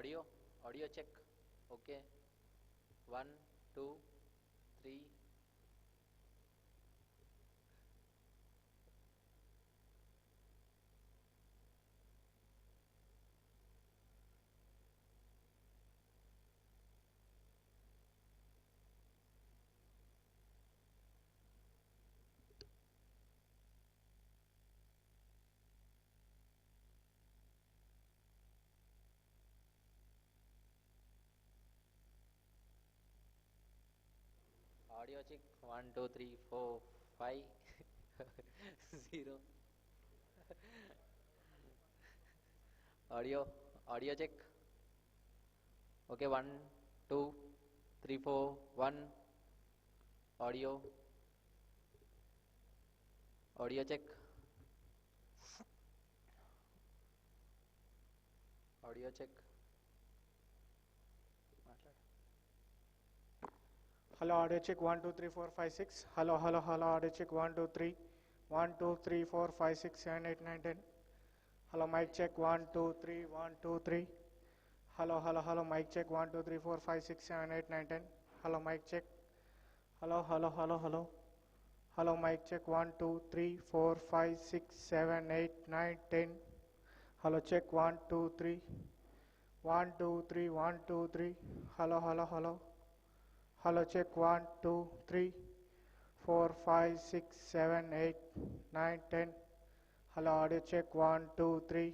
Audio check. Okay. 1, 2, 3. Audio check. 1, 2, 3, 4, 5. 0. Audio check. Okay. 1, 2, 3, 4, 1. Audio check. Audio check. Hello, audio check 1 2 3 4 5 6. Hello, hello, hello, audio check 1 2 3. 1 2 3 4 5 6 7 8 9 10. Hello, mic check 1 2 3 1 2 3. Hello, hello, hello, mic check 1 2 3 4 5 6 7 8 9 10. Hello, mic check. Hello, hello, hello, hello. Hello, mic check 1 2 3 4 5 6 7 8 9 10. Hello, check 1 2 3. 1 2 3 1 2 3. Hello, hello, hello. Hello, check 1 2 3 4 5 6 7 8 9 10. Hello, audio check 1 2 3.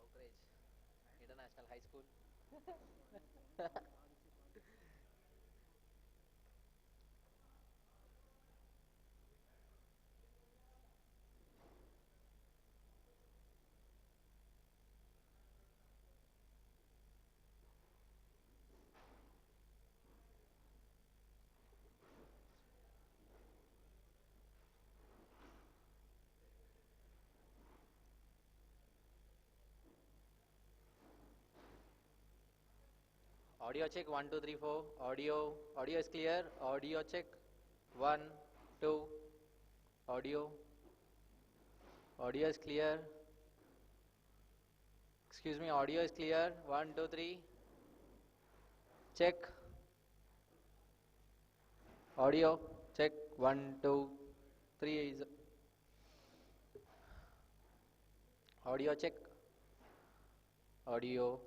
Oak Ridge International High School. Audio check. 1, 2, 3, 4. Audio is clear. Audio check. 1, 2. Audio is clear. Excuse me. Audio is clear. 1, 2, 3. Check. Audio check. 1, 2, 3 is audio check. Audio.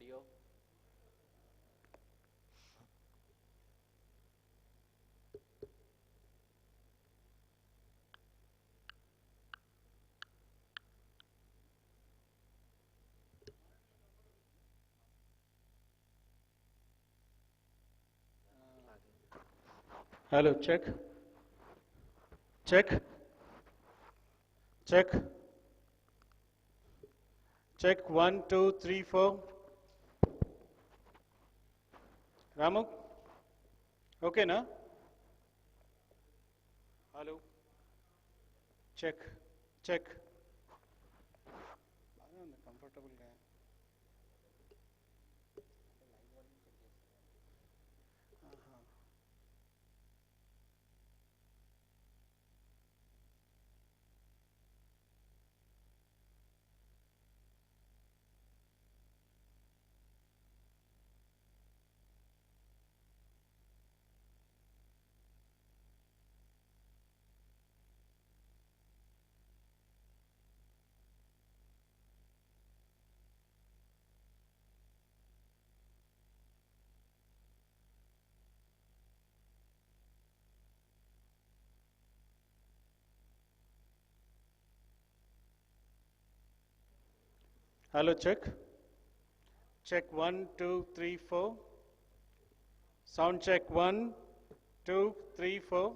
audio. Hello, check. Check. Check. Check 1, 2, 3, 4. Ramu? Okay, na? Hello. Check. Check. Comfortable guy. Hello, check. Check 1, 2, 3, 4. Sound check 1, 2, 3, 4.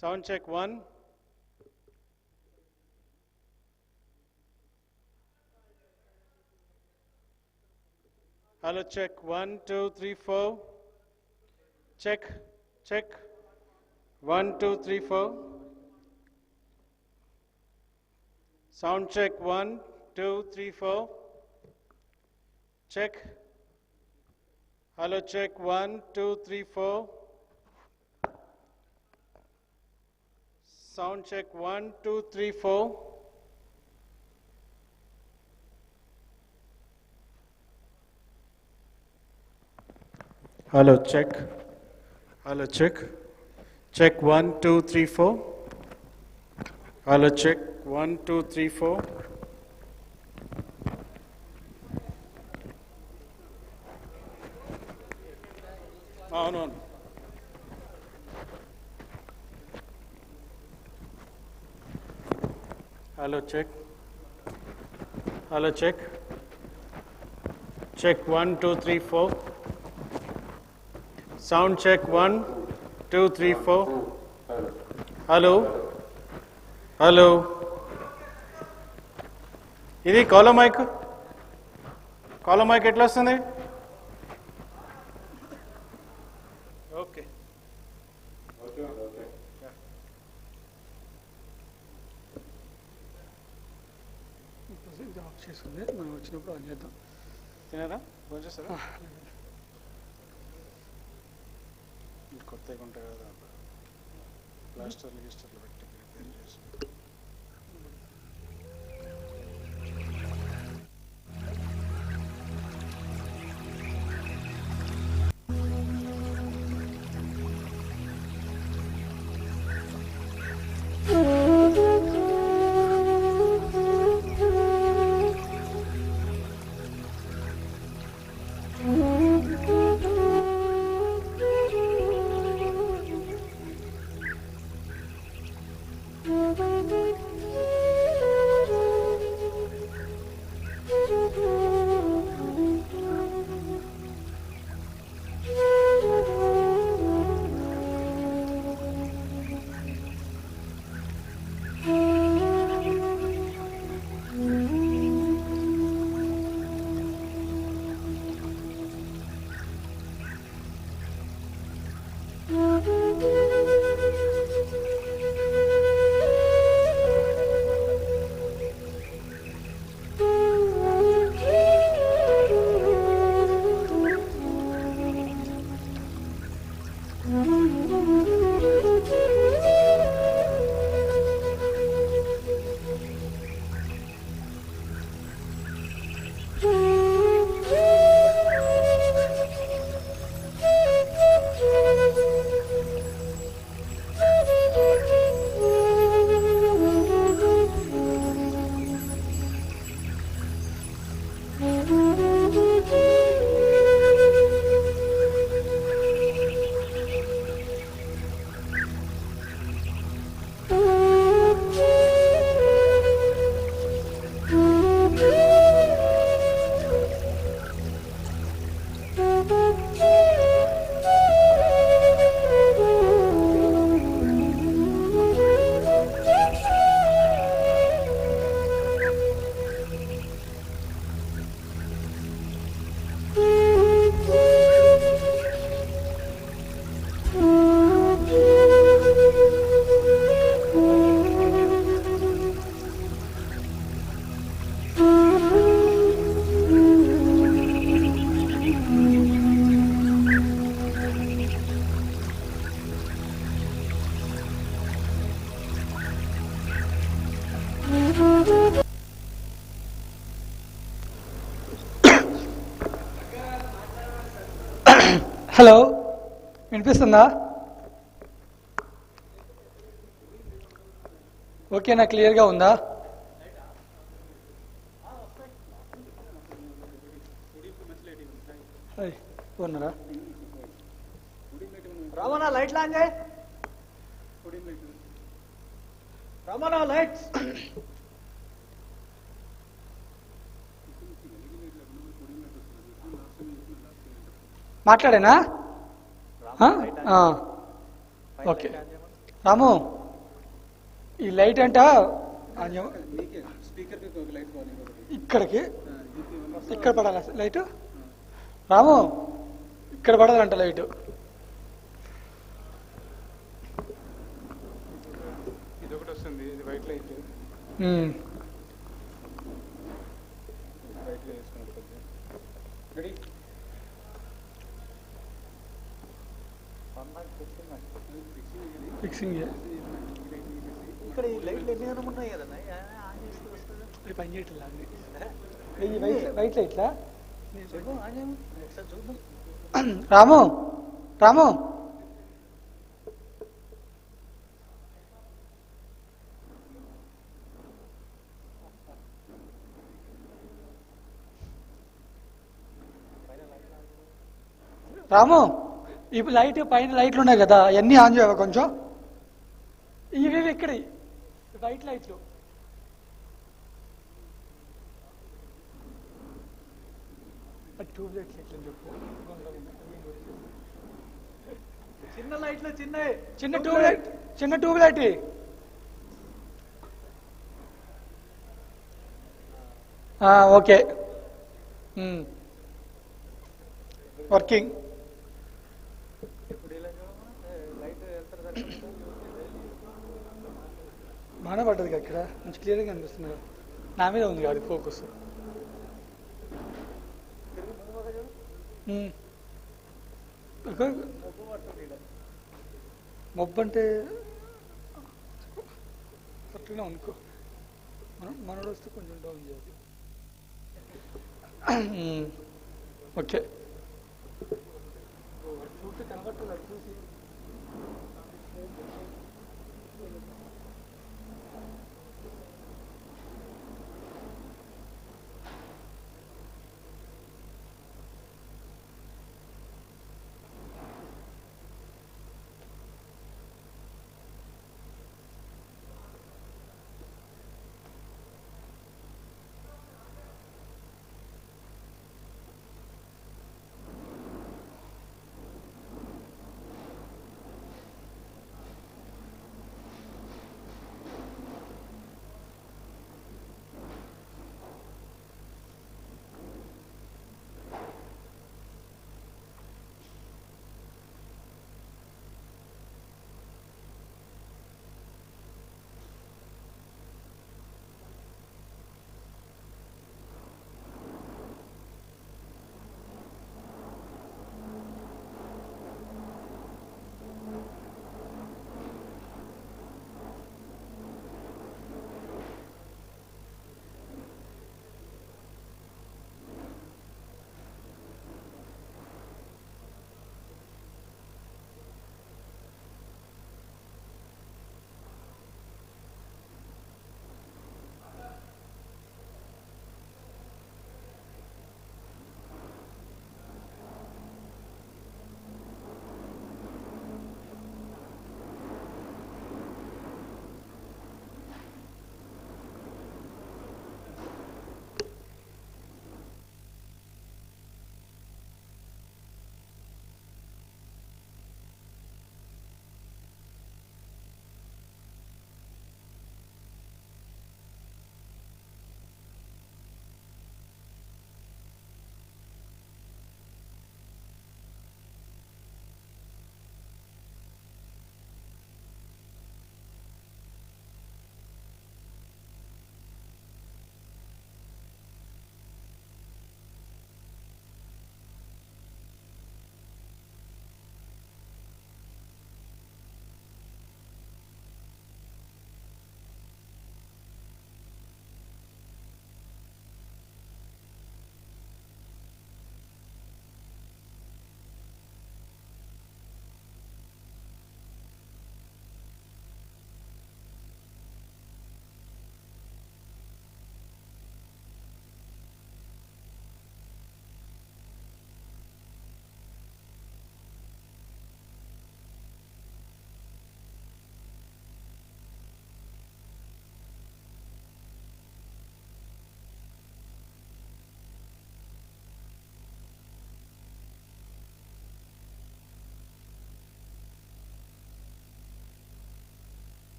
Sound check 1. Hello, check 1, 2, 3, 4. Check, check. 1, 2, 3, 4. Sound check 1, 2, 3, 4. Check. Hello, check 1, 2, 3, 4. Sound check 1, 2, 3, 4. Hello, check. Hello, check. Check 1, 2, 3, 4. Hello, check 1, 2, 3, 4. Oh, no. Hello, check. Hello, check. Check 1, 2, 3, 4. Sound check 1, 2, 3, 4. Hello. Hello. ఇది కాలో mic ఎట్లా వస్తుంది? Okay of చేసుకుంది, మనం వచ్చినప్పుడు on చేద్దాం. తినారా? Phone చేస్తారా? కొత్తగా ఉంటాయి కదా, ప్లాస్టర్లు గిస్టర్లు పెట్టి రిపేర్ చేసి. హలో, వినిపిస్తుందా? ఓకేనా, క్లియర్గా ఉందా? ఉన్నారా? రమణ లైట్లు ఆన్ చేయి. రమణ లైట్స్. మాట్లాడేనా? ఓకే. రాము, ఈ లైట్ అంట ఇక్కడికి ఇక్కడ పడాలి లైటు. రాము, ఇక్కడ పడాలంట లైటు. ఇది ఒకటి వస్తుంది, ఇది వైట్ లైట్. ఫిక్సింగ్ ఇక్కడ ఈ లైట్లు ఎన్ని గనం ఉన్నాయి కదా ఆన్ చేస్తే వస్తుంది. పని చేయట్లా వైట్ లైట్లా. ఒకసారి చూద్దాం. రాము, రాము, రాము, ఈ లైట్ పైన లైట్లు ఉన్నాయి కదా, అవన్నీ ఆన్ చేయవా కొంచెం? ఇవి ఇక్కడ వైట్ లైట్లు. ట్యూబ్ లైట్లు ఎట్లని చెప్పు. చిన్న లైట్లు చిన్న ట్యూబ్ లైట్, చిన్న ట్యూబ్ లైట్. Okay, working. బాగానే పడ్డది కదా, ఇక్కడ మంచి క్లియర్గా కనిపిస్తుంది కదా. నా మీద ఉంది కాదు ఫోకస్. మబ్బు అంటే కరెక్ట్గా అనుకో. మనోడు వస్తే కొంచెం డౌన్ చేయాలి. ఓకే, చూస్తే కనబట్టలేదు చూసి.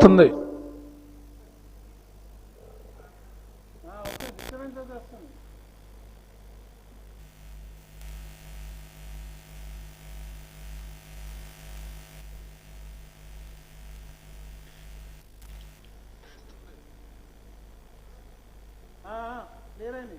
వస్తుంది. లేరండి.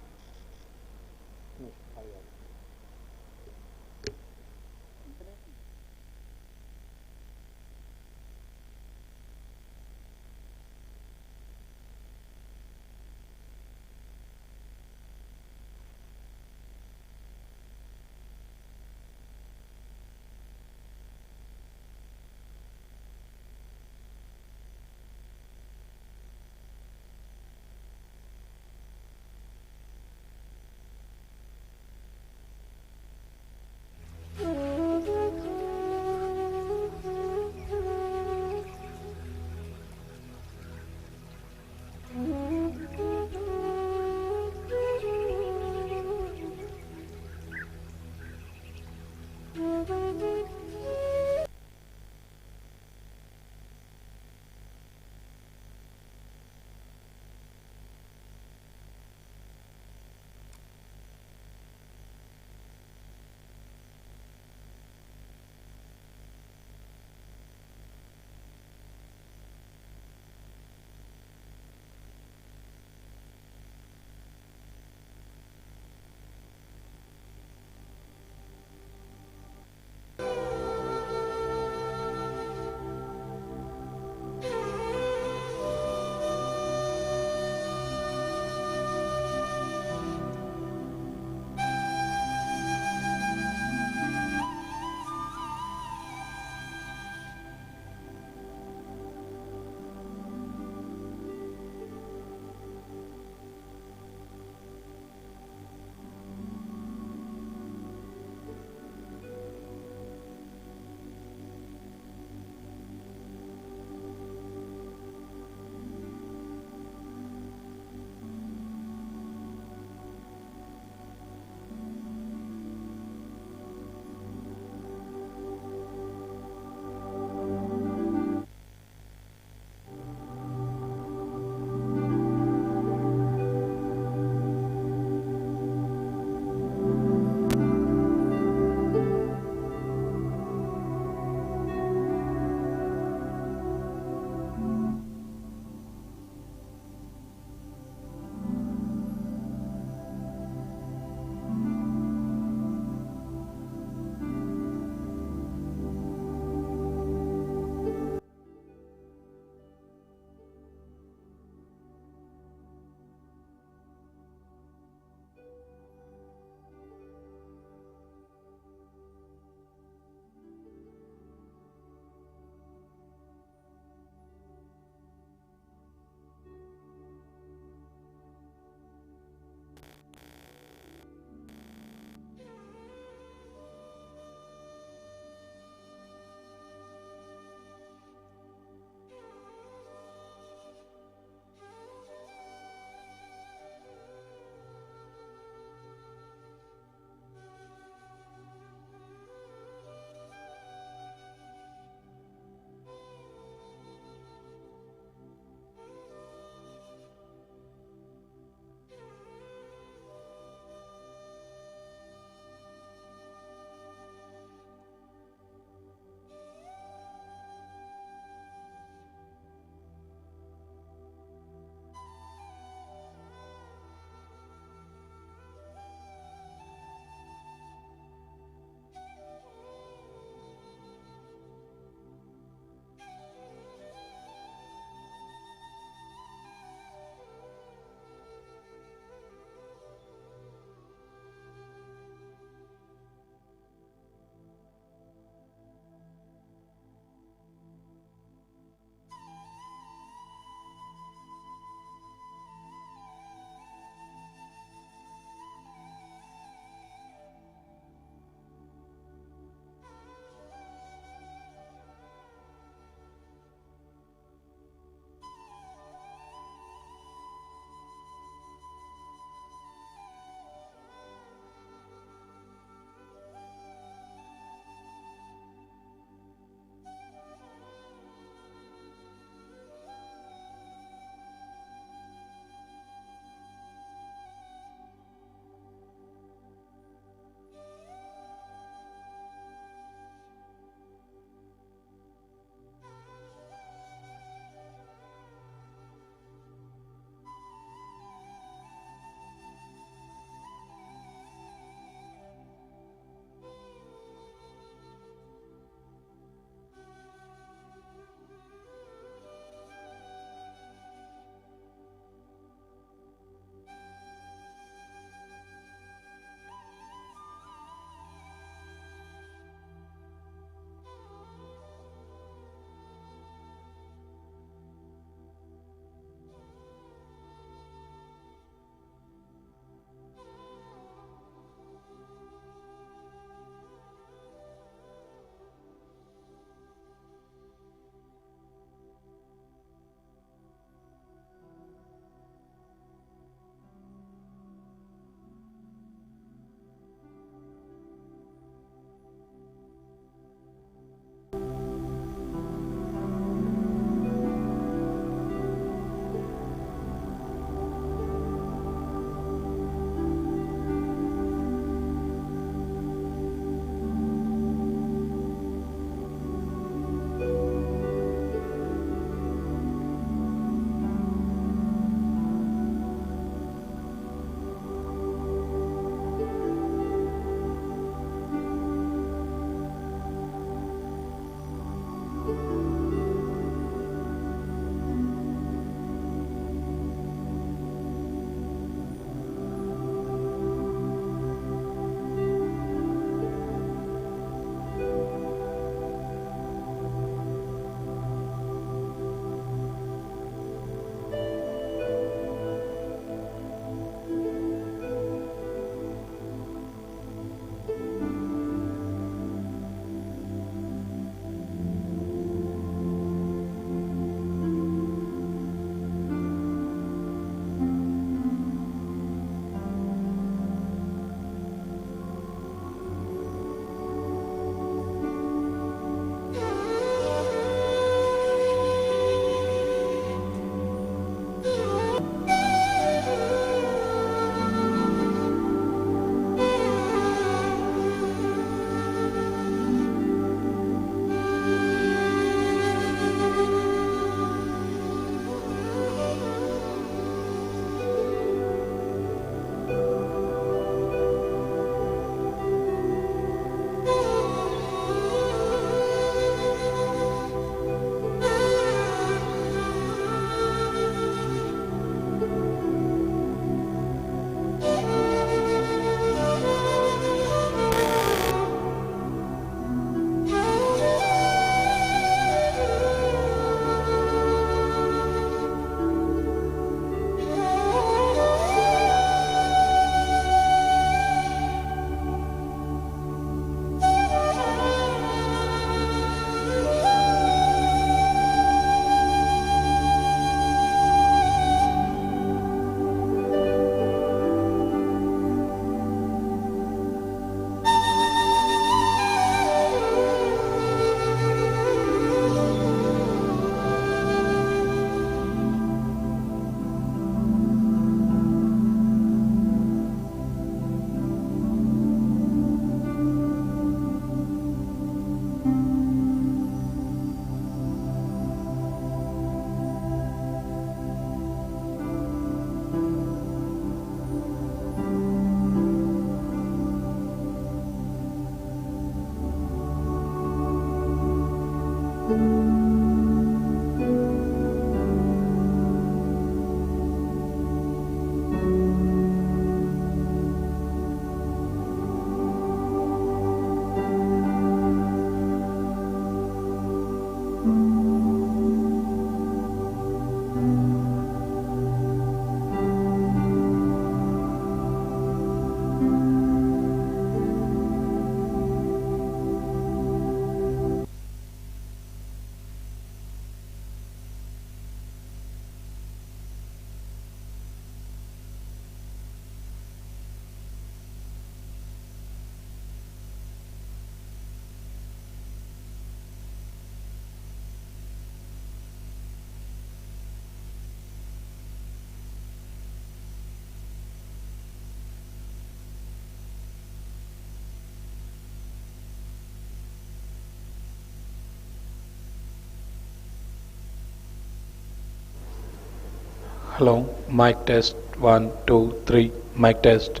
Hello, mic test 1, 2, 3, mic test.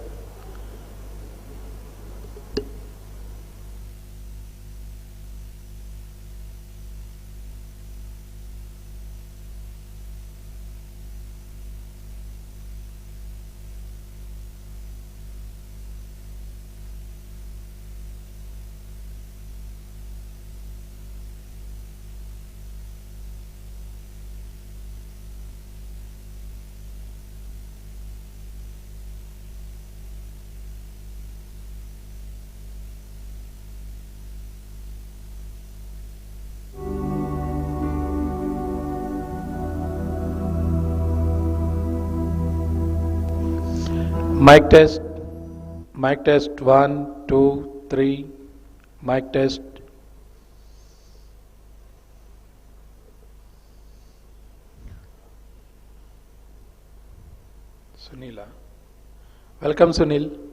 Mic test. Mic test 1, 2, 3. Mic test. Sunila. Welcome, Sunil.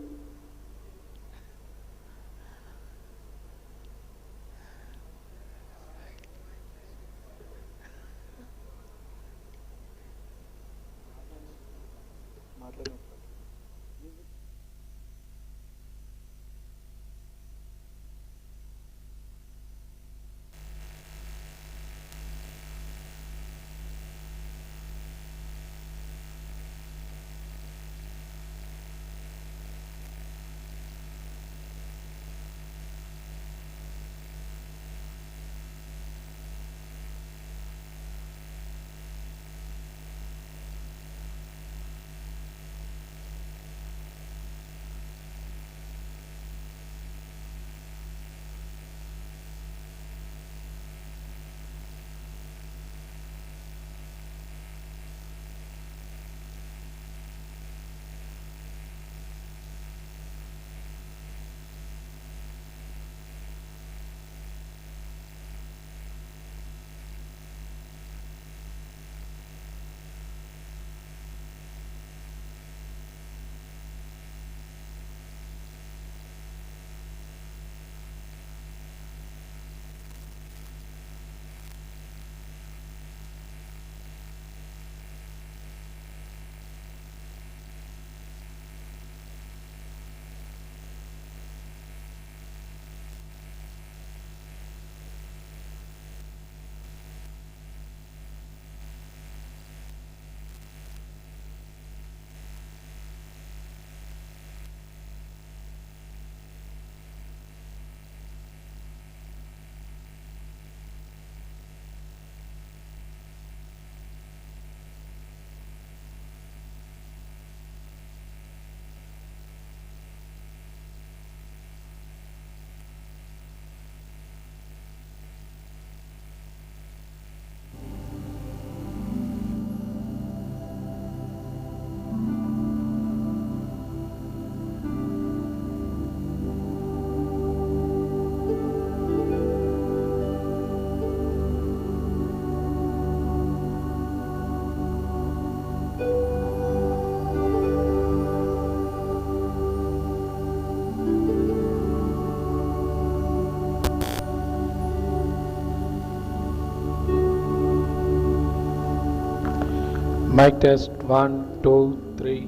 Mic test 1, 2, 3.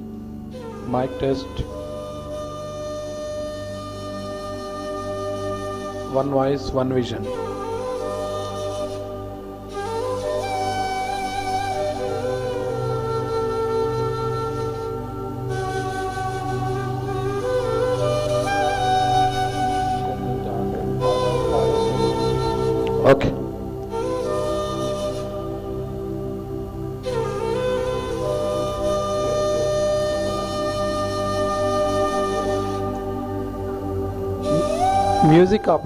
Mic test. One voice, one vision. Okay. Music up.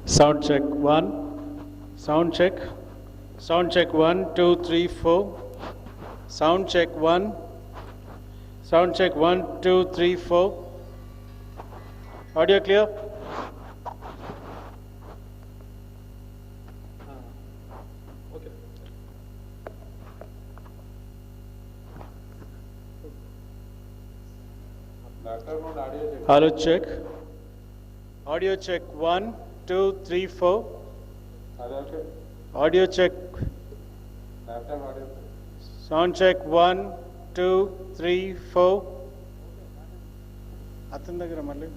Sound check 1. Sound check. Sound check 1, 2, 3, 4. Sound check 1. Sound check 1, 2, 3, 4. Audio clear? Hello, check. Audio check 1, 2, 3, 4. Audio check. Sound check 1, 2, 3, 4. అతని దగ్గర మళ్ళీ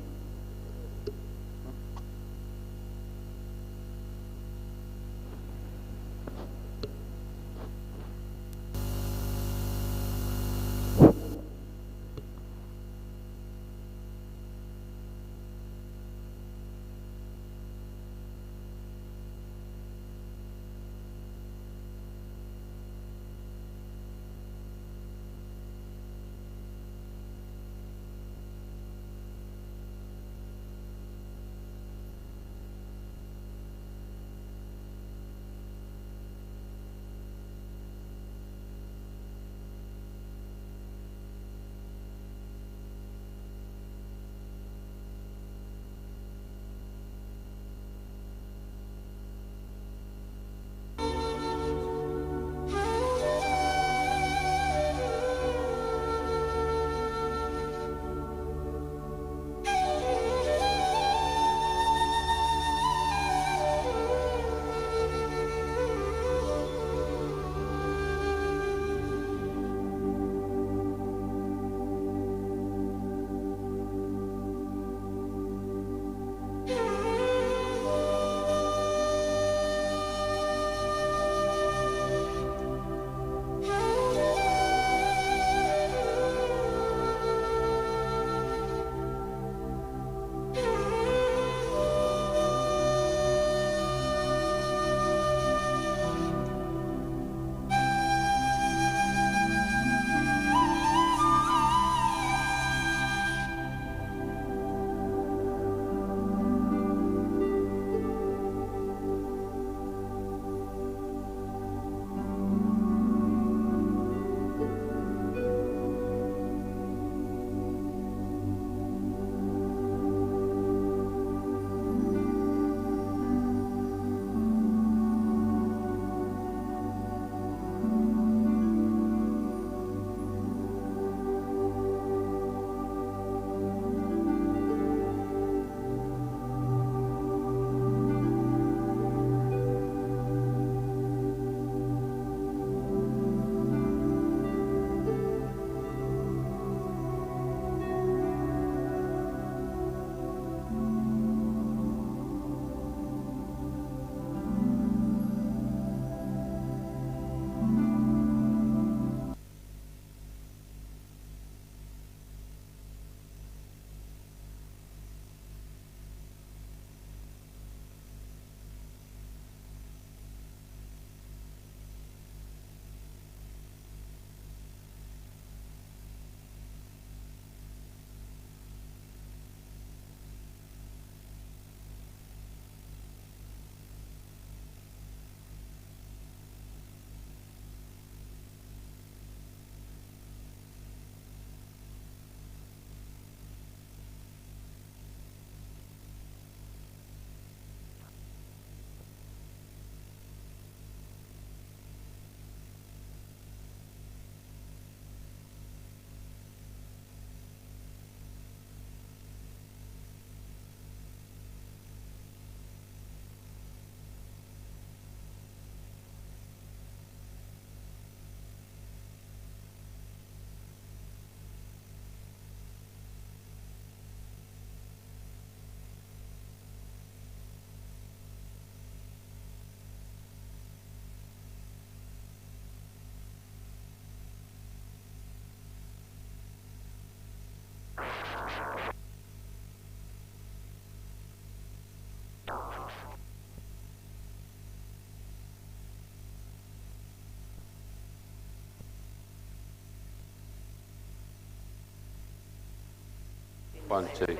One, two.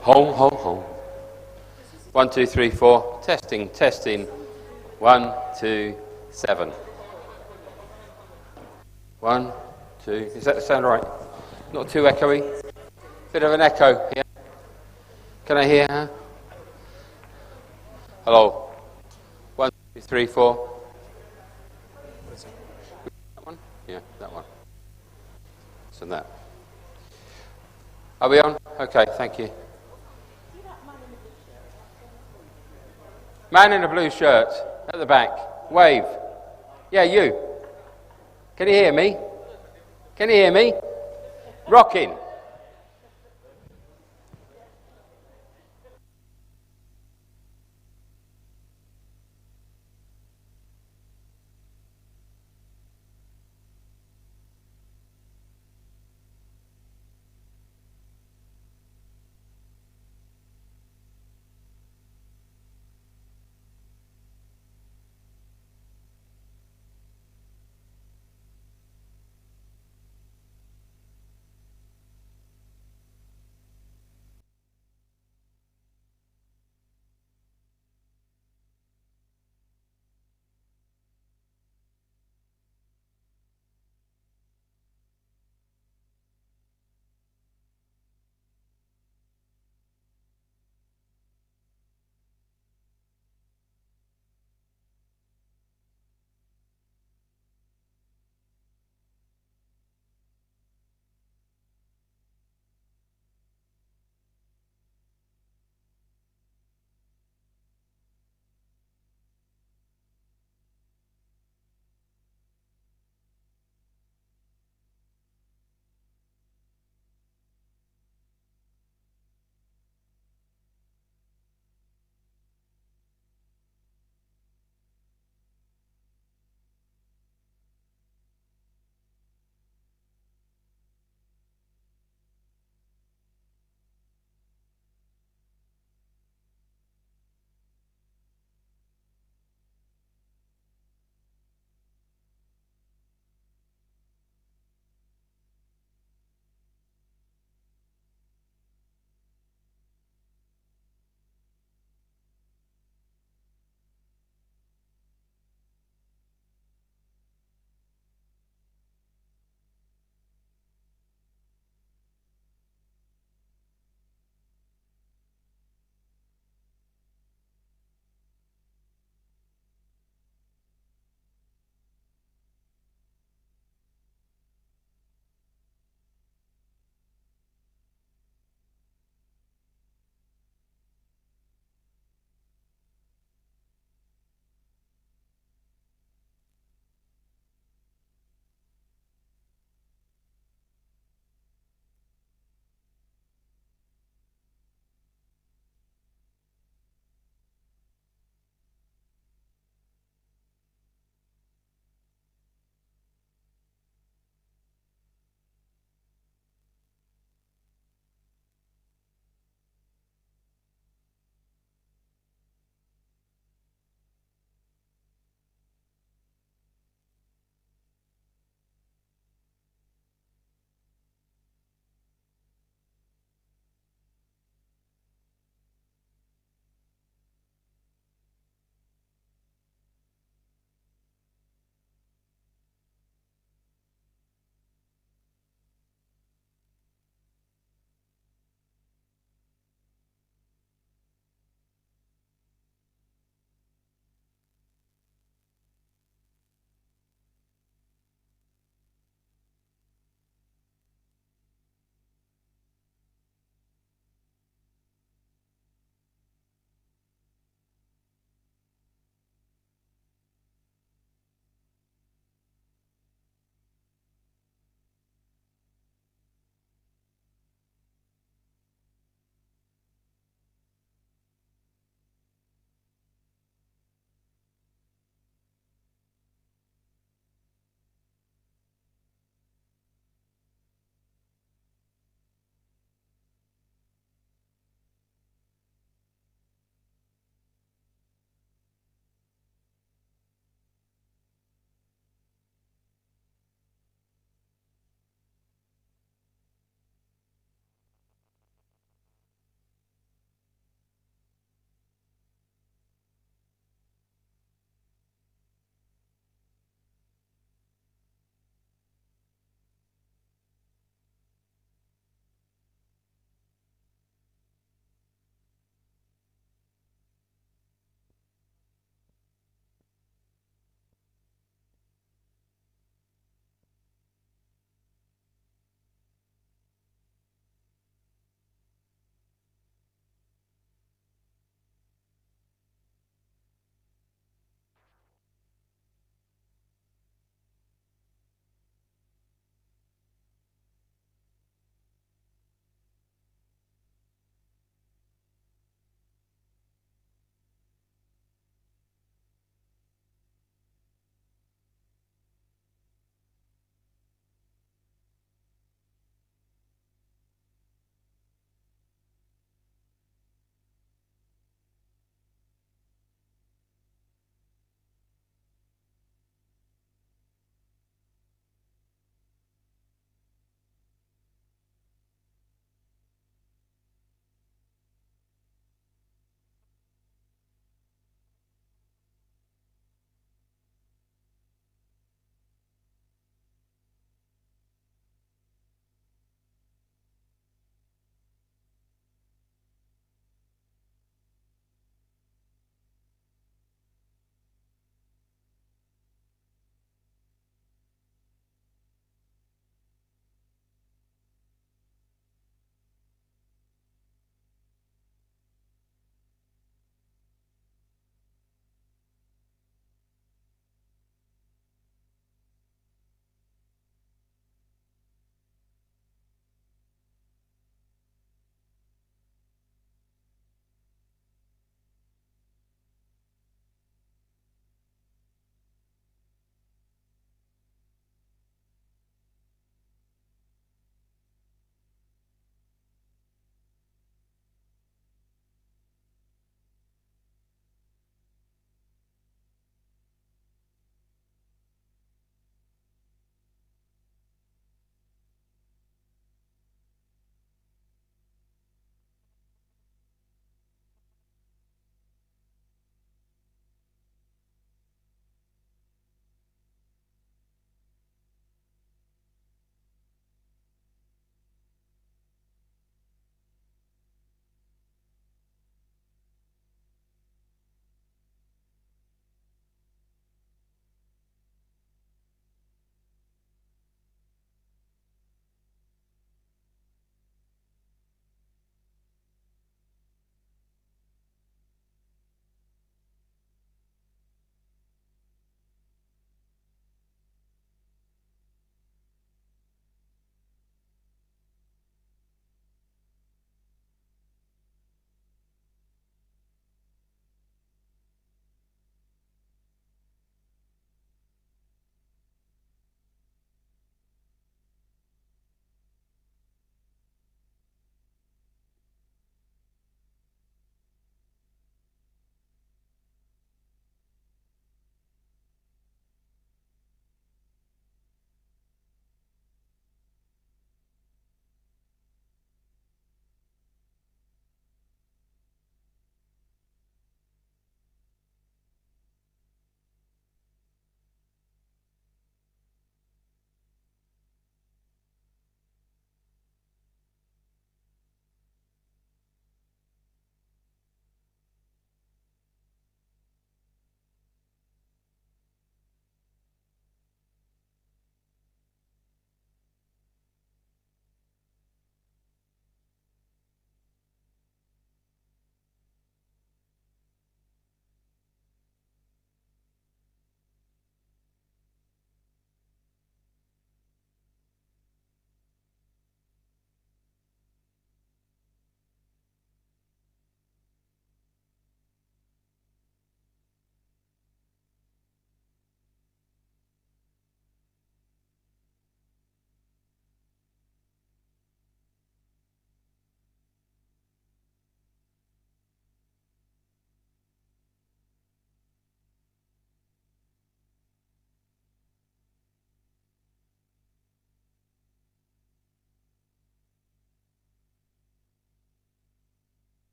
Home, home, home. 1, 2, 3, 4. Testing, testing. 1, 2, 7. 1, 2. Does that sound right? Not too echoey? Bit of an echo here. Can I hear her? Hello. 1, 2, 3, 4. That one? Yeah, that one. So that. Are we on? Okay, thank you. Man in a blue shirt at the back. Wave. Yeah, you. Can you hear me? Can you hear me? Rocking.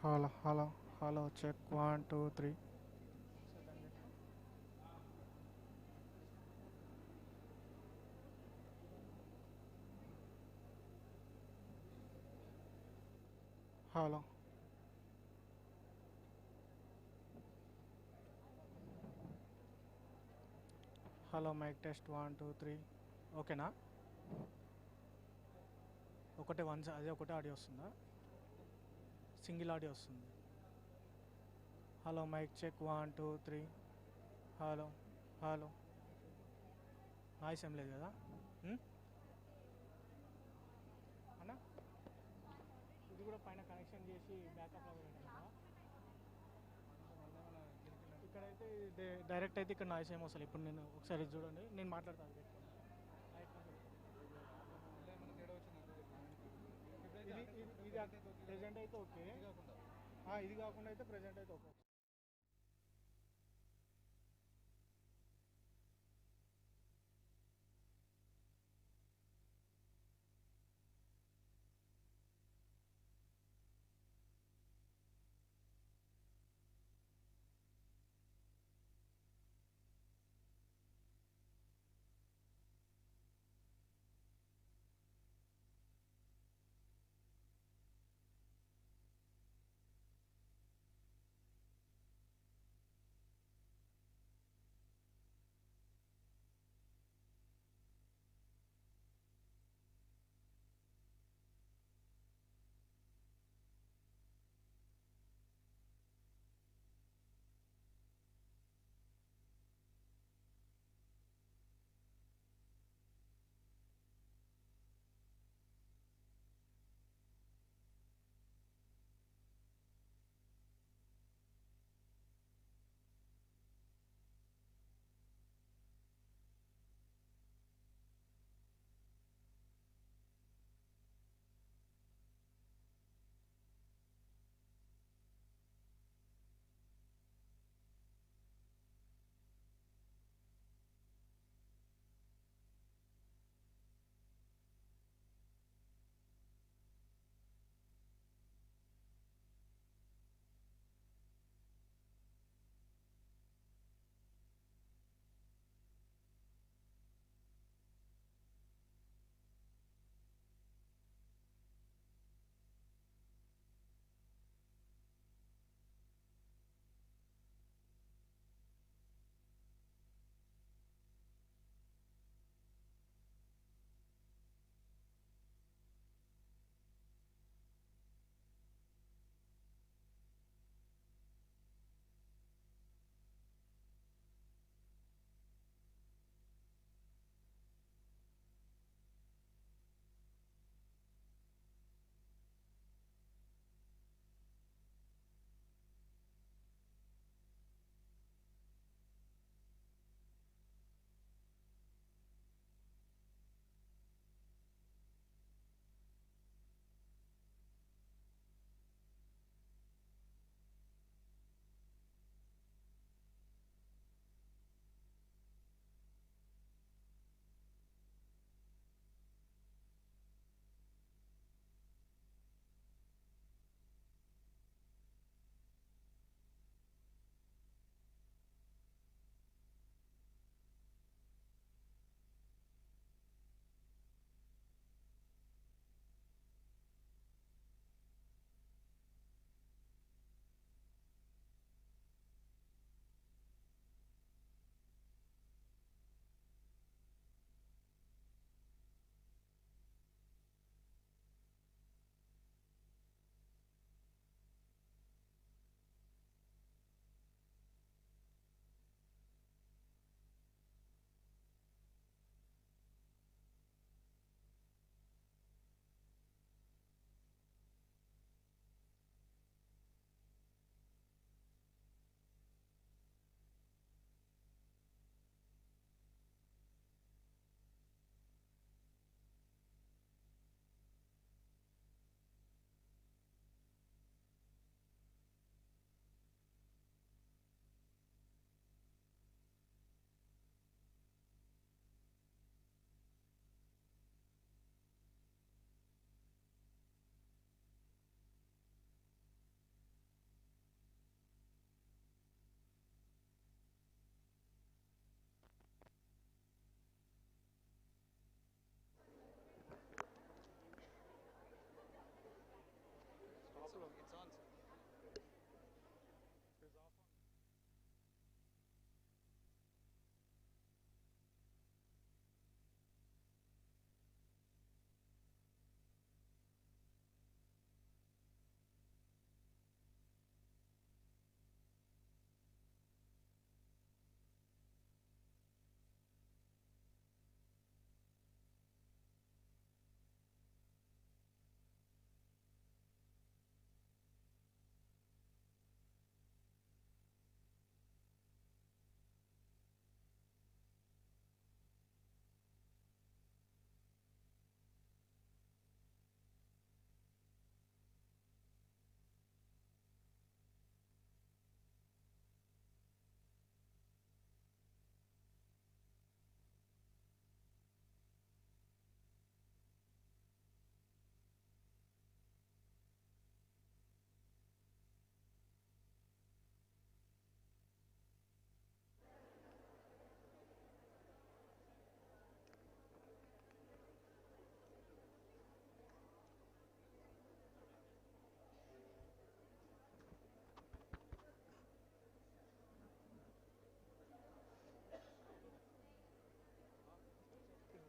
Hello, check 1 2 3. Hello. Hello, mic test 1 2 3. ఓకేనా? ఒకటే అదే ఒకటే audio వస్తుందా? Single audio వస్తుంది. Hello, mic check 1 2 3. Hello. Noise ఏం లేదు కదా? అన్నా, ఇది కూడా పైన కనెక్షన్ చేసి బ్యాకప్ లాగా పెట్టాను కదా. ఇక్కడైతే డైరెక్ట్ అయితే ఇక్కడ నాయిస్ ఏమో వస్తుంది. ఇప్పుడు నేను ఒకసారి చూడండి, నేను మాట్లాడతాను. ఇది ప్రెజెంట్ అయితే ఓకే. ఇది కాకుండా అయితే ప్రెజెంట్ అయితే okay.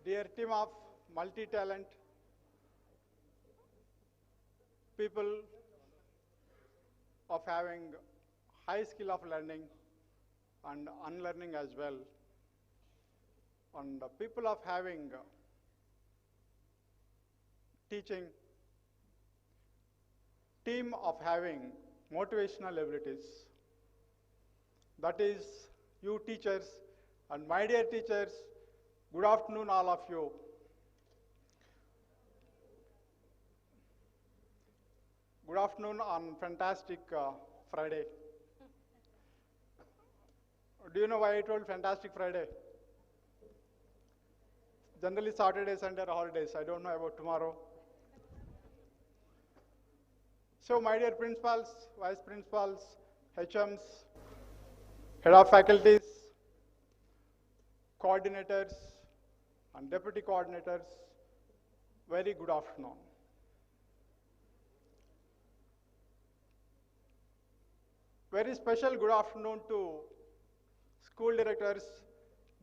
Dear team of multi-talent people of having high skill of learning and unlearning as well, and people of having teaching, team of having motivational abilities. That is you teachers, and my dear teachers, good afternoon all of you. Good afternoon on fantastic Friday. Do you know why I told fantastic Friday? Generally Saturday, Sunday are holidays. I don't know about tomorrow. So my dear principals, vice principals, HMs, head of faculties, coordinators, and deputy coordinators, very good afternoon. Very special good afternoon to school directors,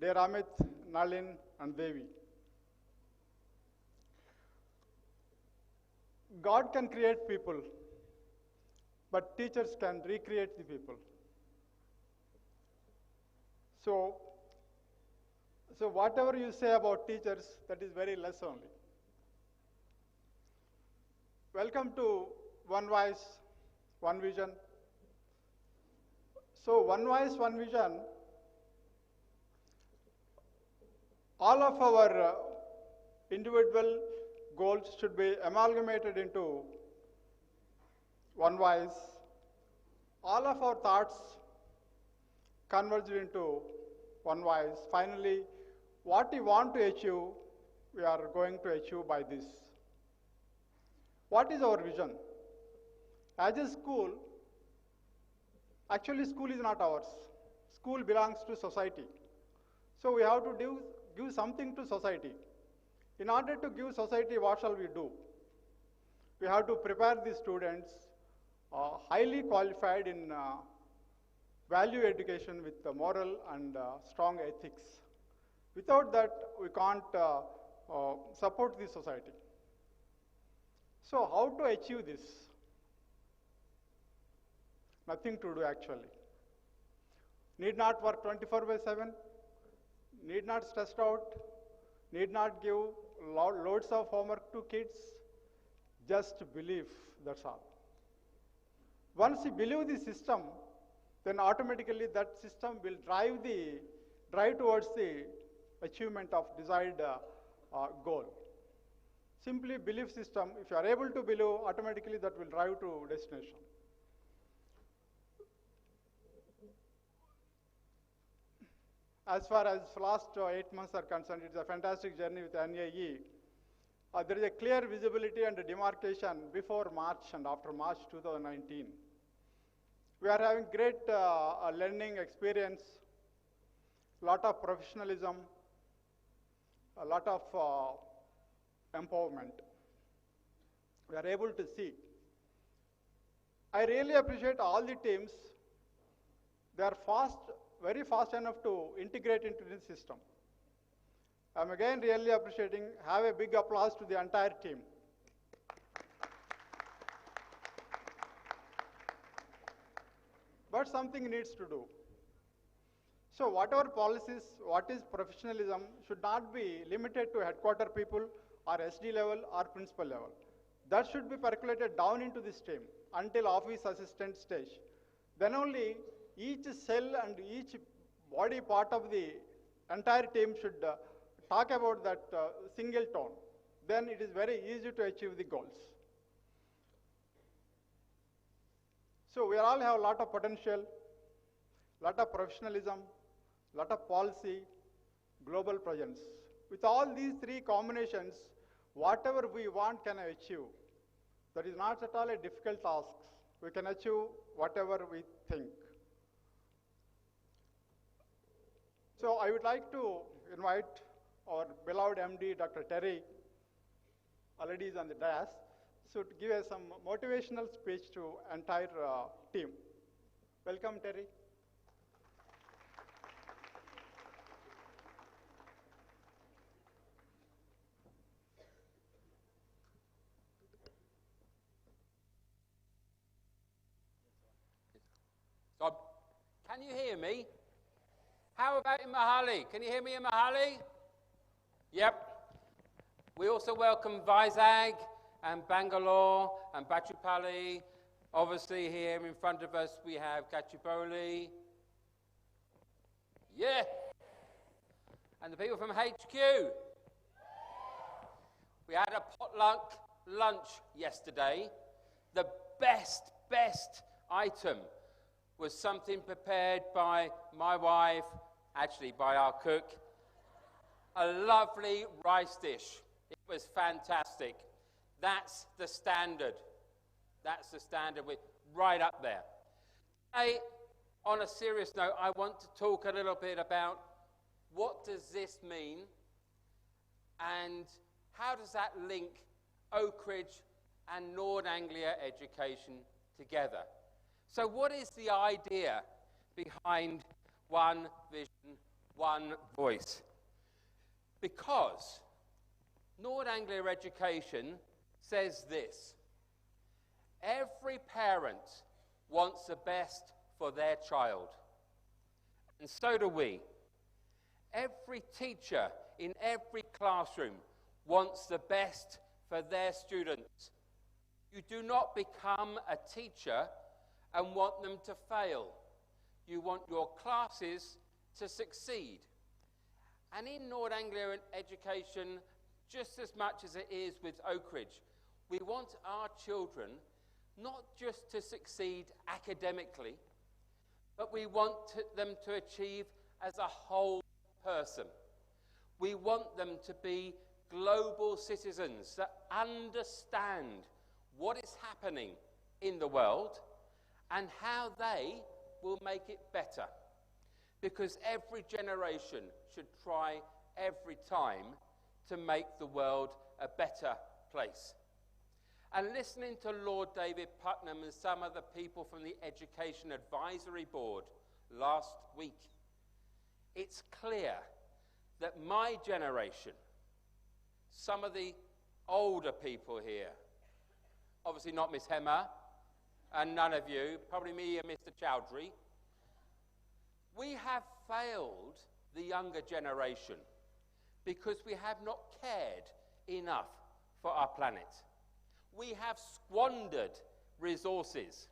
dear Amit, Nalin, and Devi. God can create people, but teachers can recreate the people. So whatever you say about teachers, that is very less only. Welcome to One Voice, One Vision. So One Voice, One Vision, all of our individual goals should be amalgamated into one voice. All of our thoughts converged into one voice. Finally, what we want to achieve, we are going to achieve by this. What is our vision? As a school, actually school is not ours. School belongs to society. So we have to give something to society. In order to give society, what shall we do? We have to prepare the students highly qualified in value education with moral and strong ethics. Without that, we can't support the society. So how to achieve this? Nothing to do actually. Need not work 24/7, need not stressed out, need not give loads of homework to kids, just believe, that's all. Once you believe the system, then automatically that system will drive towards the achievement of desired goal. Simply belief system, if you are able to believe, automatically that will drive to destination. As far as last 8 months are concerned, it's a fantastic journey with NAE. There is a clear visibility and demarcation before March and after March 2019. We are having great learning experience, lot of professionalism, a lot of empowerment. We are able to see. I really appreciate all the teams. They are fast, very fast enough to integrate into this system. I'm again really appreciating, have a big applause to the entire team. But something needs to do. So whatever policies, what is professionalism should not be limited to headquarter people or SD level or principal level. That should be percolated down into this team until office assistant stage. Then only each cell and each body part of the entire team should talk about that single tone. Then it is very easy to achieve the goals. So we all have a lot of potential, lot of professionalism, lot of policy, global presence. With all these three combinations, whatever we want can achieve. That is not at all a difficult task. We can achieve whatever we think. So I would like to invite our beloved MD, Dr. Terry, already is on the dais, so to give us some motivational speech to entire team. Welcome, Terry. Can you hear me? How about in Mahali? Can you hear me in Mahali? Yep. We also welcome Vizag and Bangalore and Bachupali. Obviously here in front of us we have Gachibowli. Yeah. And the people from HQ. We had a potluck lunch yesterday. The best item was something prepared by my wife, actually by our cook. A lovely rice dish. It was fantastic. That's the standard. That's the standard. We're right up there. Today, on a serious note, I want to talk a little bit about what does this mean and how does that link Oak Ridge and Nord Anglia education together. So what is the idea behind One Vision, One Voice? Because Nord Anglia education says this: every parent wants the best for their child, and so do we. Every teacher in every classroom wants the best for their students. You do not become a teacher and want them to fail. You want your classes to succeed. And in Nord Anglia education, just as much as it is with Oak Ridge, we want our children not just to succeed academically, but we want them to achieve as a whole person. We want them to be global citizens that understand what is happening in the world and how they will make it better. Because every generation should try every time to make the world a better place. And listening to Lord David Putnam and some of the people from the Education Advisory Board last week, it's clear that my generation, some of the older people here, obviously not Miss Hemmer, and none of you, probably me and Mr. Chowdhury, we have failed the younger generation because we have not cared enough for our planet. We have squandered resources.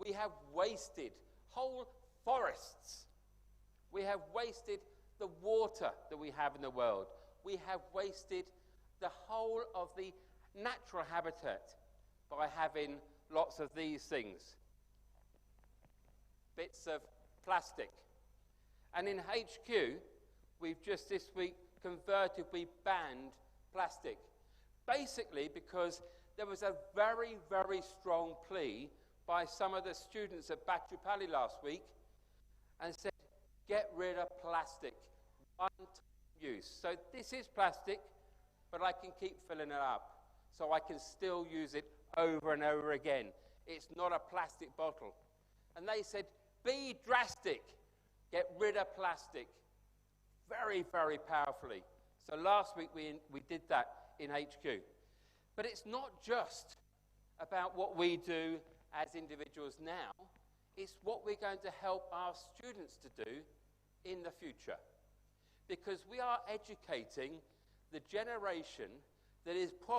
We have wasted whole forests. We have wasted the water that we have in the world. We have wasted the whole of the natural habitat by having lots of these things. Bits of plastic. And in HQ, we've just this week we banned plastic. Basically because there was a very, very strong plea by some of the students at Bachupali last week and said, get rid of plastic, one-time use. So this is plastic, but I can keep filling it up, so I can still use it over and over again. It's not a plastic bottle. And they said, be drastic, get rid of plastic. Very, very powerfully. So last week we did that in HQ. But it's not just about what we do as individuals now, it's what we're going to help our students to do in the future. Because we are educating the generation that is probably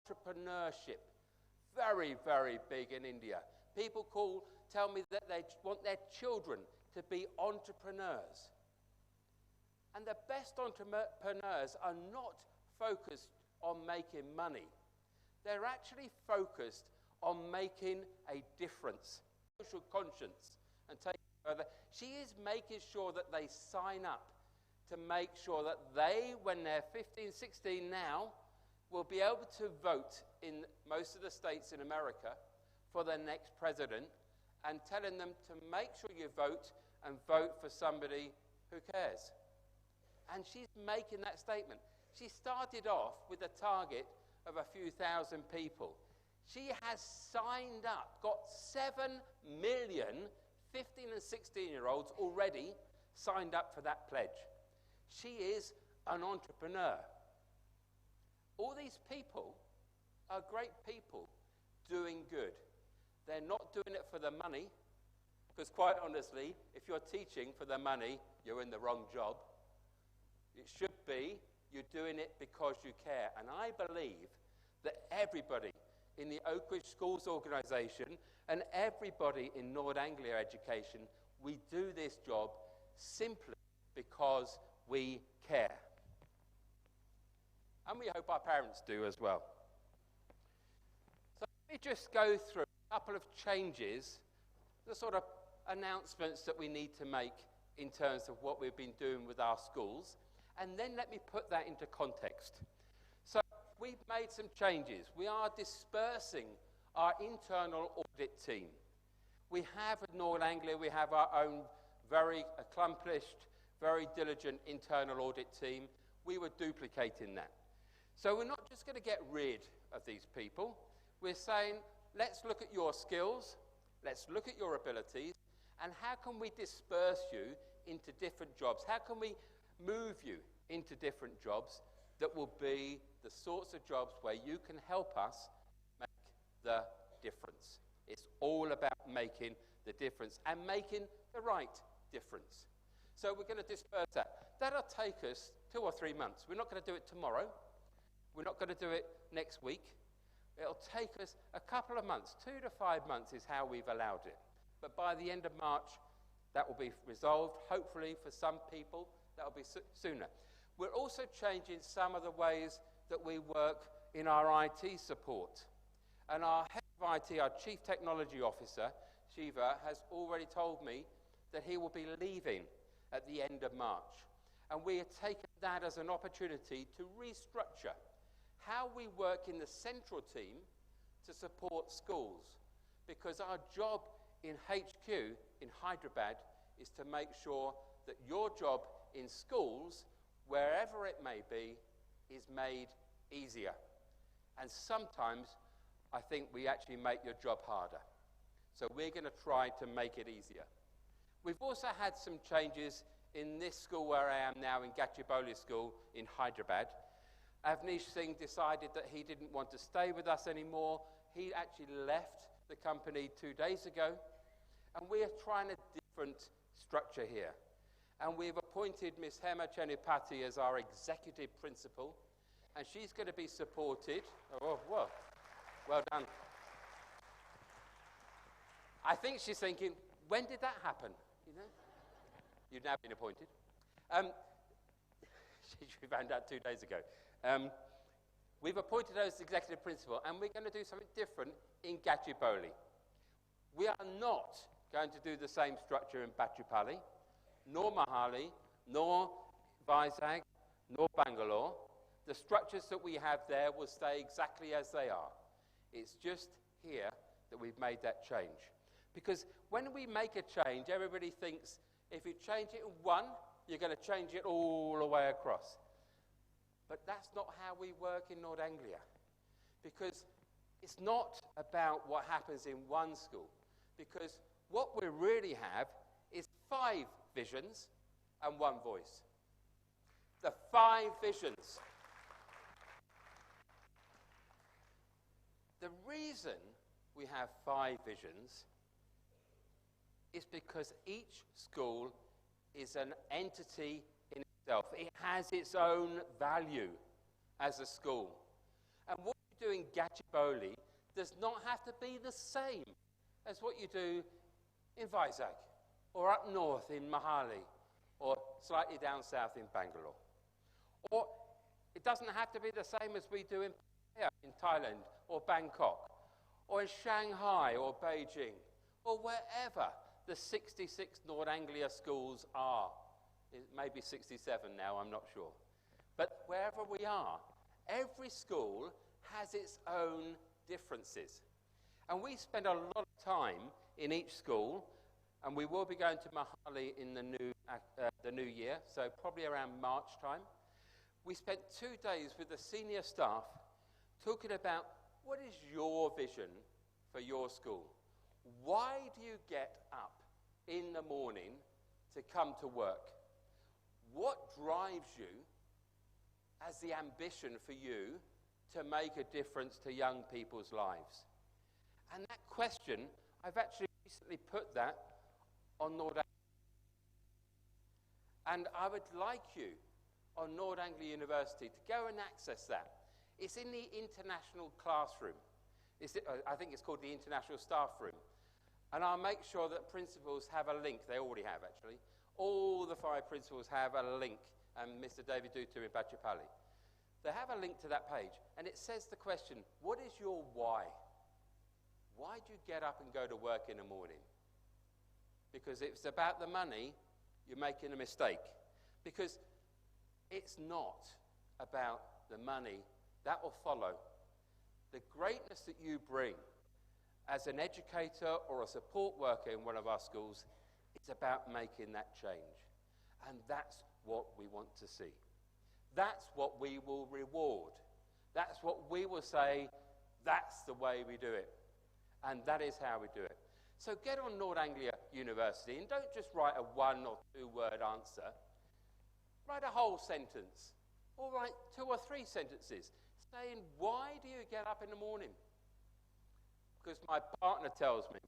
entrepreneurship. Very, very big in India. People tell me that they want their children to be entrepreneurs. And the best entrepreneurs are not focused on making money. They're actually focused on making a difference. Social conscience and take it further. She is making sure that they sign up to make sure that they, when they're 15, 16 now, will be able to vote in most of the states in America for their next president, and telling them to make sure you vote and vote for somebody who cares. And she's making that statement. She started off with a target of a few thousand people. She has signed up, got 7 million 15 and 16-year-olds already signed up for that pledge. She is an entrepreneur. All these people are great people doing good. They're not doing it for the money, because quite honestly, if you're teaching for the money, you're in the wrong job. It should be you're doing it because you care. And I believe that everybody in the Oakridge Schools organisation and everybody in North Anglia Education, we do this job simply because we care. And we hope our parents do as well. So let me just go through a couple of changes, the sort of announcements that we need to make in terms of what we've been doing with our schools, and then let me put that into context. So we've made some changes. We are dispersing our internal audit team. We have at North Anglia, we have our own very accomplished, very diligent internal audit team. We were duplicating that. So we're not just going to get rid of these people. We're saying, let's look at your skills, let's look at your abilities, and how can we disperse you into different jobs? How can we move you into different jobs that will be the sorts of jobs where you can help us make the difference? It's all about making the difference and making the right difference. So we're going to disperse that. That'll take us 2 or 3 months. We're not going to do it tomorrow. We're not going to do it next week. It'll take us a couple of months. 2 to 5 months is how we've allowed it. But by the end of March, that will be resolved. Hopefully, for some people, that will be sooner. We're also changing some of the ways that we work in our IT support. And our head of IT, our Chief Technology Officer, Shiva, has already told me that he will be leaving at the end of March. And we have taken that as an opportunity to restructure how we work in the central team to support schools. Because our job in HQ in Hyderabad is to make sure that your job in schools, wherever it may be, is made easier. And sometimes I think we actually make your job harder. So we're going to try to make it easier. We've also had some changes in this school where I am now, in Gachibowli School in Hyderabad. Avnish Singh decided that he didn't want to stay with us anymore. He actually left the company 2 days ago. And we are trying a different structure here. And we've appointed Ms. Hema Chenupati as our executive principal. And she's going to be supported. Oh, well done. I think she's thinking, when did that happen? You know? You've now been appointed. She found out 2 days ago. We've appointed her as executive principal, and we're going to do something different in Gachibowli. We are not going to do the same structure in Bachupally, nor Mohali, nor Vizag, nor Bangalore. The structures that we have there will stay exactly as they are. It's just here that we've made that change. Because when we make a change, everybody thinks if you change it in one, you're going to change it all the way across. But that's not how we work in North Anglia. Because it's not about what happens in one school. Because what we really have is 5 visions and 1 voice. The 5 visions. The reason we have 5 visions is because each school is an entity in itself. It has its own value as a school. And what you do in Gachibowli does not have to be the same as what you do in Vizag, or up north in Mohali, or slightly down south in Bangalore. Or it doesn't have to be the same as we do in Thailand or Bangkok, or in Shanghai or Beijing, or wherever the 66 North Anglia schools are. It may be 67 now, I'm not sure. But wherever we are, every school has its own differences. And we spend a lot of time in each school, and we will be going to Mahali in the new year, so probably around March time. We spent 2 days with the senior staff talking about what is your vision for your school. Why do you get up in the morning to come to work? What drives you as the ambition for you to make a difference to young people's lives? And that question, I've actually recently put that on Nord Anglia. And I would like you on Nord Anglia University to go and access that. It's in the international classroom. I think it's called the International Staff Room. And I'll make sure that principals have a link. They already have, actually. All the 5 principals have a link, and Mr. David Dutu in Bachapali. They have a link to that page, and it says the question, what is your why? Why do you get up and go to work in the morning? Because if it's about the money, you're making a mistake. Because it's not about the money. That will follow. The greatness that you bring as an educator or a support worker in one of our schools is about making that change. And that's what we want to see. That's what we will reward. That's what we will say, that's the way we do it. And that is how we do it. So get on Nord Anglia University and don't just write a 1 or 2 word answer. Write a whole sentence, or write 2 or 3 sentences saying, why do you get up in the morning? Because my partner tells me,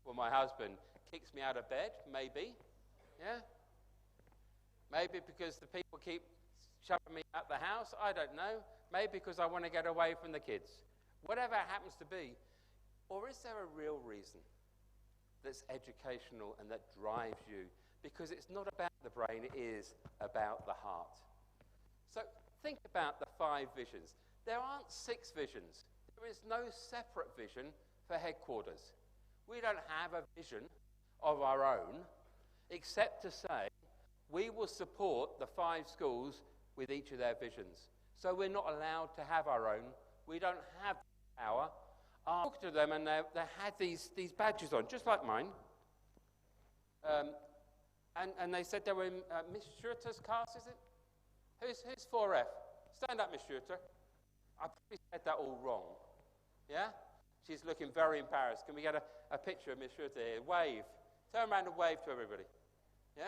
or my husband kicks me out of bed, maybe, yeah? Maybe because the people keep shoving me out the house, I don't know. Maybe because I want to get away from the kids. Whatever it happens to be. Or is there a real reason that's educational and that drives you? Because it's not about the brain, it is about the heart. So think about the 5 visions. There aren't 6 visions. There is no separate vision for headquarters. We don't have a vision of our own, except to say we will support the 5 schools with each of their visions. So we're not allowed to have our own. We don't have the power. I talked to them and they had these badges on, just like mine. And they said they were in Miss Schurter's class, is it? Who's 4F? Stand up, Miss Schurter. I probably said that all wrong. Yeah? She's looking very embarrassed. Can we get a picture of Miss Schurter here? Wave. Turn around and wave to everybody. Yeah?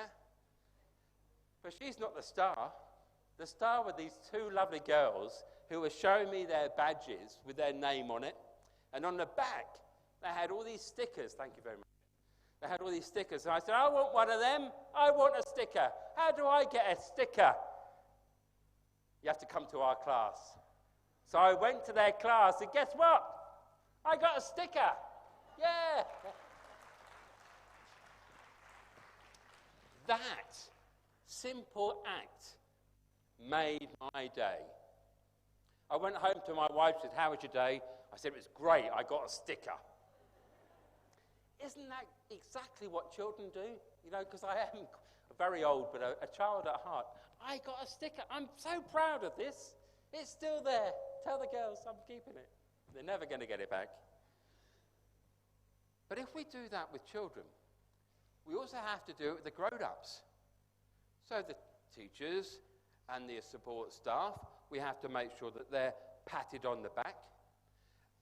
But she's not the star. The star were these 2 lovely girls who were showing me their badges with their name on it. And on the back, they had all these stickers. Thank you very much. They had all these stickers. And I said, I want one of them. I want a sticker. How do I get a sticker? You have to come to our class. So I went to their class, and guess what? I got a sticker. Yeah. That simple act made my day. I went home to my wife and said, how was your day? I said, it was great. I got a sticker. Isn't that exactly what children do? You know, because I am very old, but a child at heart. I got a sticker. I'm so proud of this. It's still there. Tell the girls I'm keeping it. They're never going to get it back. But if we do that with children, we also have to do it with the grown-ups. So the teachers and the support staff, we have to make sure that they're patted on the back.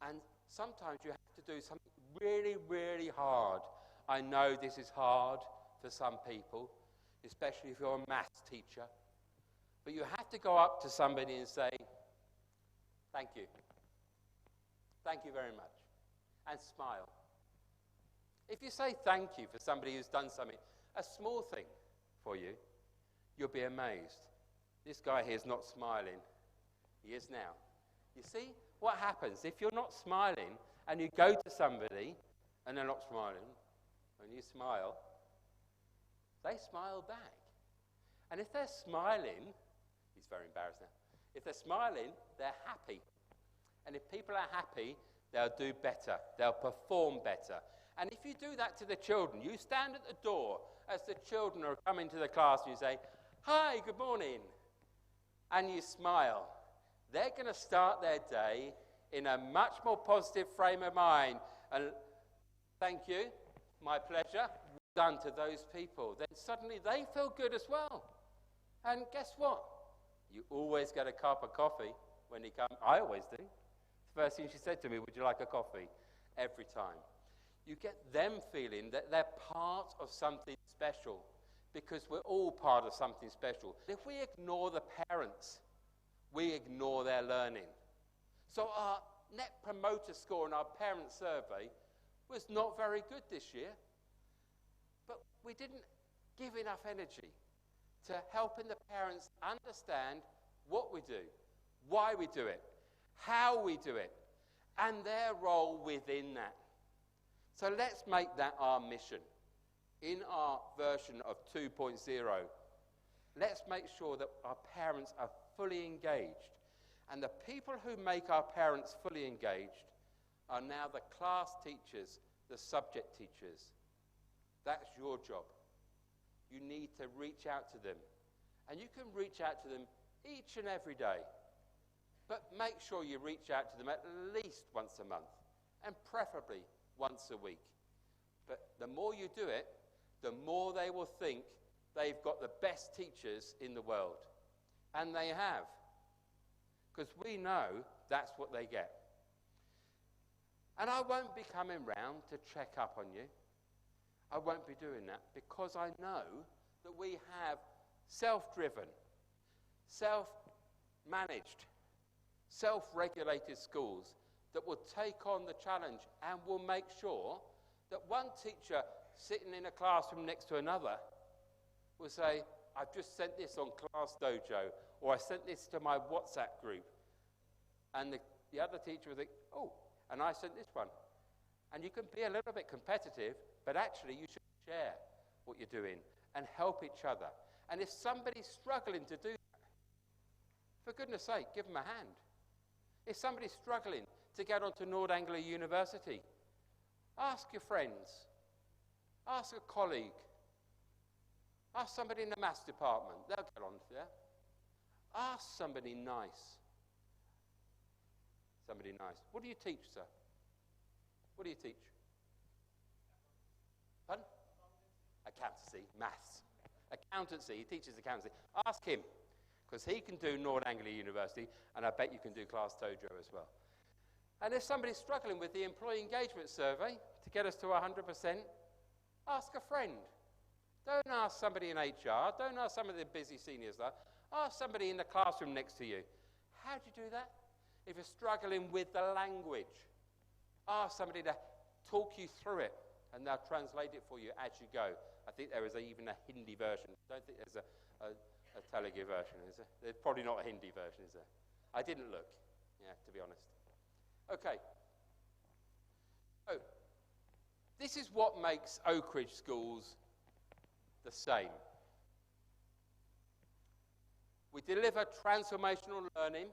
And sometimes you have to do something really, really hard. I know this is hard for some people, especially if you're a maths teacher. But you have to go up to somebody and say, thank you. Thank you very much. And smile. If you say thank you for somebody who's done something, a small thing for you, you'll be amazed. This guy here is not smiling. He is now. You see what happens if you're not smiling and you go to somebody and they're not smiling, when you smile, they smile back. And if they're smiling, he's very embarrassed now. If they're smiling, they're happy. And if people are happy, they'll do better. They'll perform better. And if you do that to the children, you stand at the door as the children are coming to the class and you say, "Hi, good morning," and you smile, they're going to start their day in a much more positive frame of mind. And thank you, my pleasure, done to those people. Then suddenly they feel good as well. And guess what? You always get a cup of coffee when he comes. I always do. The first thing she said to me, "Would you like a coffee?" Every time. You get them feeling that they're part of something special, because we're all part of something special. If we ignore the parents, we ignore their learning. So our net promoter score in our parent survey was not very good this year, but we didn't give enough energy to helping the parents understand what we do, why we do it, how we do it, and their role within that. So let's make that our mission. In our version of 2.0, let's make sure that our parents are fully engaged. And the people who make our parents fully engaged are now the class teachers, the subject teachers. That's your job. You need to reach out to them. And you can reach out to them each and every day. But make sure you reach out to them at least once a month, and preferably once a week. But the more you do it, the more they will think they've got the best teachers in the world. And they have. Because we know that's what they get. And I won't be coming round to check up on you. I won't be doing that, because I know that we have self-driven, self-managed, self-regulated schools that will take on the challenge and will make sure that one teacher sitting in a classroom next to another will say, "I've just sent this on Class Dojo," or "I sent this to my WhatsApp group." And the other teacher will think, "Oh, and I sent this one." And you can be a little bit competitive, but actually you should share what you're doing and help each other. And if somebody's struggling to do that, for goodness sake, give them a hand. If somebody's struggling to get onto Anglia University, ask your friends, ask a colleague, ask somebody in the maths department, they'll get on there. Ask somebody nice. Somebody nice. What do you teach, sir? What do you teach? Pardon? Accountancy, maths. Accountancy, he teaches accountancy. Ask him, because he can do Anglia University, and I bet you can do Class Dojo as well. And if somebody's struggling with the employee engagement survey to get us to 100%, ask a friend. Don't ask somebody in HR. Don't ask some of the busy seniors there. Ask somebody in the classroom next to you. How do you do that? If you're struggling with the language, ask somebody to talk you through it, and they'll translate it for you as you go. I think there is even a Hindi version. I don't think there's a Telugu version, is there? There's probably not a Hindi version, is there? I didn't look, to be honest. Okay. So, this is what makes Oak Ridge schools the same. We deliver transformational learning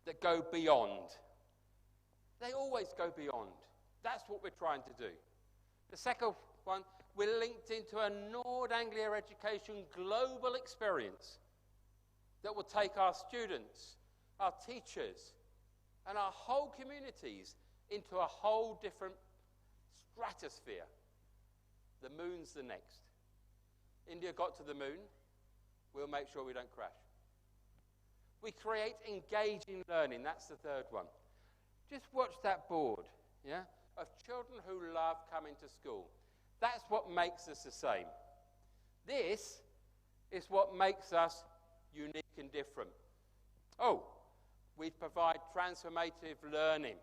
that go beyond. They always go beyond. That's what we're trying to do. The second one, we're linked into a Anglia education global experience that will take our students, our teachers, and our whole communities into a whole different stratosphere. The moon's the next. India got to the moon. We'll make sure we don't crash. We create engaging learning. That's the third one. Just watch that board, of children who love coming to school. That's what makes us the same. This is what makes us unique and different. Oh, we provide transformative learning.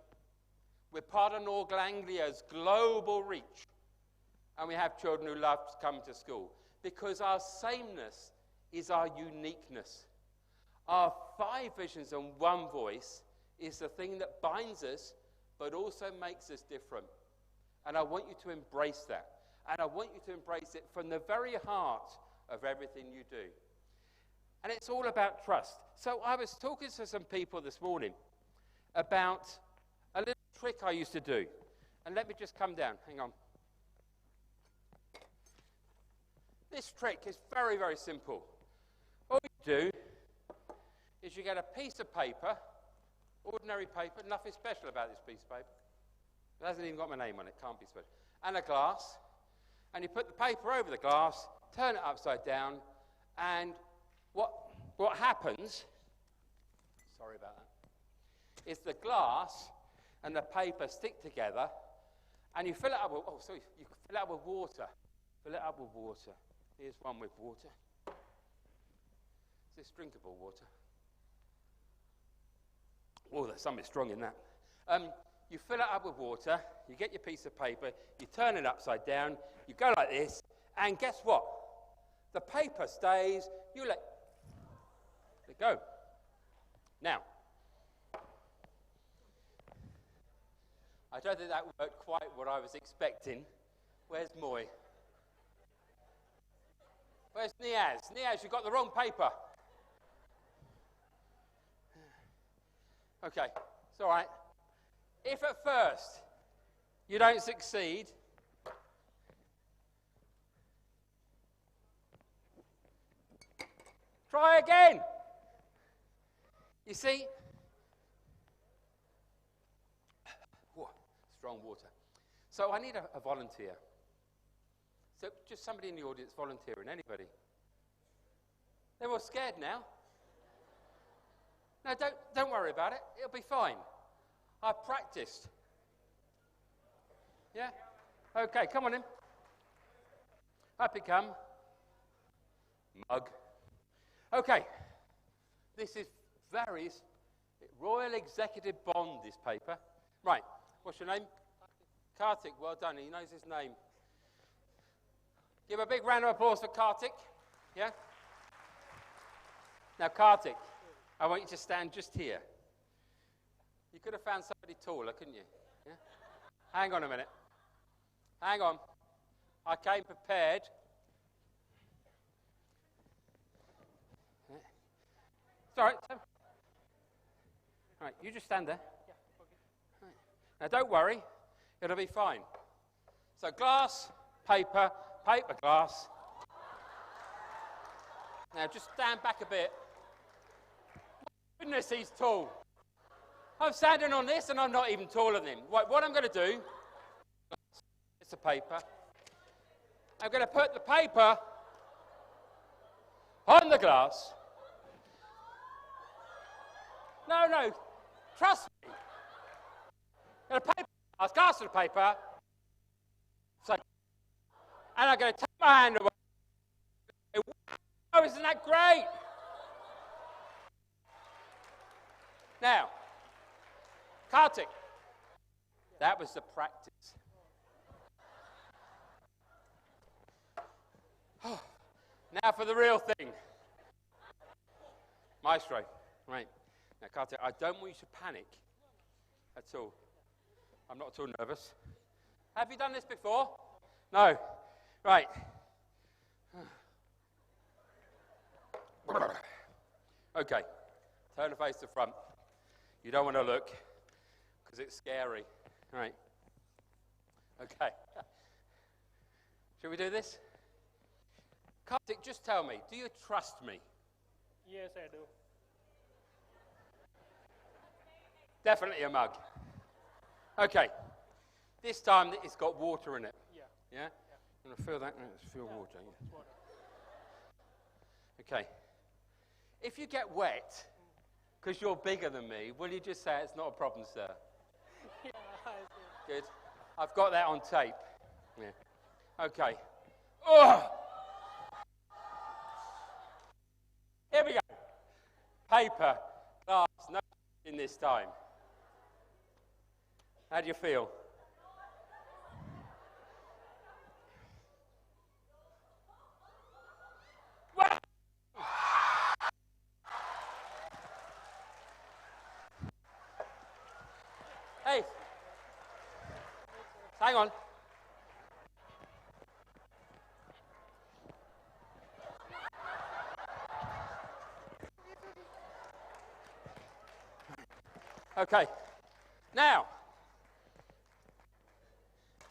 We're part of Anglia's global reach. And we have children who love coming to school, because our sameness is our uniqueness. Our 5 visions and 1 voice is the thing that binds us, but also makes us different. And I want you to embrace that. And I want you to embrace it from the very heart of everything you do. And it's all about trust. So I was talking to some people this morning about a little trick I used to do. And let me just come down. Hang on. This trick is very, very simple. All you do is you get a piece of paper, ordinary paper, nothing special about this piece of paper. It hasn't even got my name on it, can't be special. And a glass, and you put the paper over the glass, turn it upside down, and what happens, sorry about that, is the glass and the paper stick together, and you fill it up with, you fill it up with water. Fill it up with water. Here's one with water. Is this drinkable water? Oh, there's something strong in that. You fill it up with water, you get your piece of paper, you turn it upside down, you go like this, and guess what? The paper stays, you let it go. Now, I don't think that worked quite what I was expecting. Where's Moy? Where's Niaz? Niaz, you got the wrong paper. Okay, it's all right. If at first you don't succeed, try again. You see, strong water. So I need a volunteer. So just somebody in the audience volunteering, anybody? They're all scared now. No, don't worry about it. It'll be fine. I've practiced. Yeah? Okay, come on in. Up you come. Mug. Okay. This is very Royal Executive Bond, this paper. Right. What's your name? Kartik. Well done. He knows his name. Give a big round of applause for Kartik. Yeah? Now, Kartik, I want you to stand just here. You could have found somebody taller, couldn't you? Yeah? Hang on a minute. Hang on. I came prepared. Yeah. It's all right. All right, you just stand there. Yeah, okay. Right. Now, don't worry. It'll be fine. So, glass, paper, paper, glass. Now, just stand back a bit. Goodness, he's tall. I'm standing on this and I'm not even taller than him. Right, what I'm going to do, it's a paper. I'm going to put the paper on the glass. No, trust me. I'm going to paper glass to the paper. So, and I'm going to take my hand away. Wow, isn't that great? Now, Kartik, that was the practice. Now for the real thing. Maestro, right. Now, Kartik, I don't want you to panic at all. I'm not at all nervous. Have you done this before? No. Right. Okay. Turn the face to front. You don't want to look because it's scary. All right. Okay. Shall we do this? Kartik, just tell me, do you trust me? Yes, I do. Definitely a mug. Okay. This time it's got water in it. Yeah. Yeah? You want to feel that? Let's feel water. Yeah. Okay. If you get wet, because you're bigger than me, will you just say it's not a problem, sir? Yeah, I see. Good. I've got that on tape. Yeah. Okay. Ugh. Here we go. Paper, glass, no in this time. How do you feel? Hey, hang on. Okay. Now,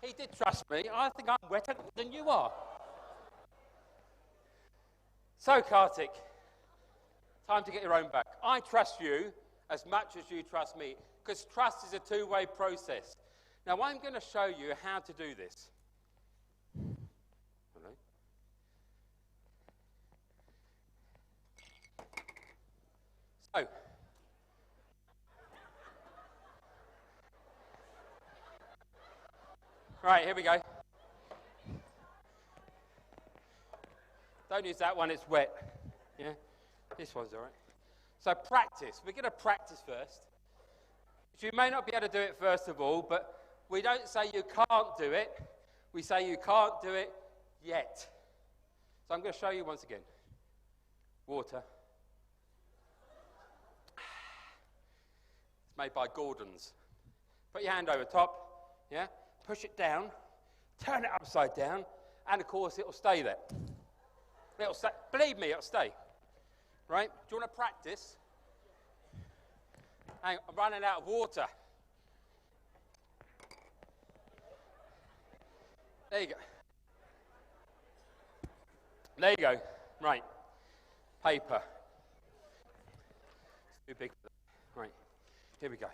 he did trust me. I think I'm wetter than you are. So, Kartik, time to get your own back. I trust you as much as you trust me, because trust is a two-way process. Now, I'm going to show you how to do this. Hello? So, right, here we go. Don't use that one, it's wet. Yeah? This one's all right. So practice. We're going to practice first. You may not be able to do it first of all, but we don't say you can't do it. We say you can't do it yet. So I'm going to show you once again. Water. It's made by Gordon's. Put your hand over top. Yeah? Push it down. Turn it upside down. And of course, it'll stay there. It'll stay. Believe me, it'll stay. Right? Do you want to practice? Hang on, I'm running out of water. There you go. There you go. Right. Paper. It's too big for that. Right. Here we go.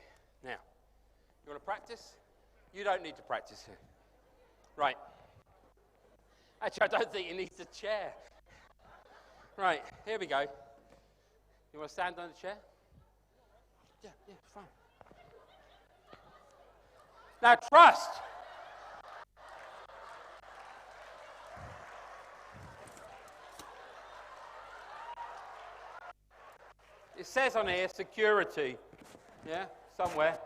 Now, you want to practice? You don't need to practice here. Right. Actually, I don't think he needs a chair. Right. Here we go. You want to stand on the chair? Yeah, fine. Now, trust. It says on here, security. Yeah, somewhere.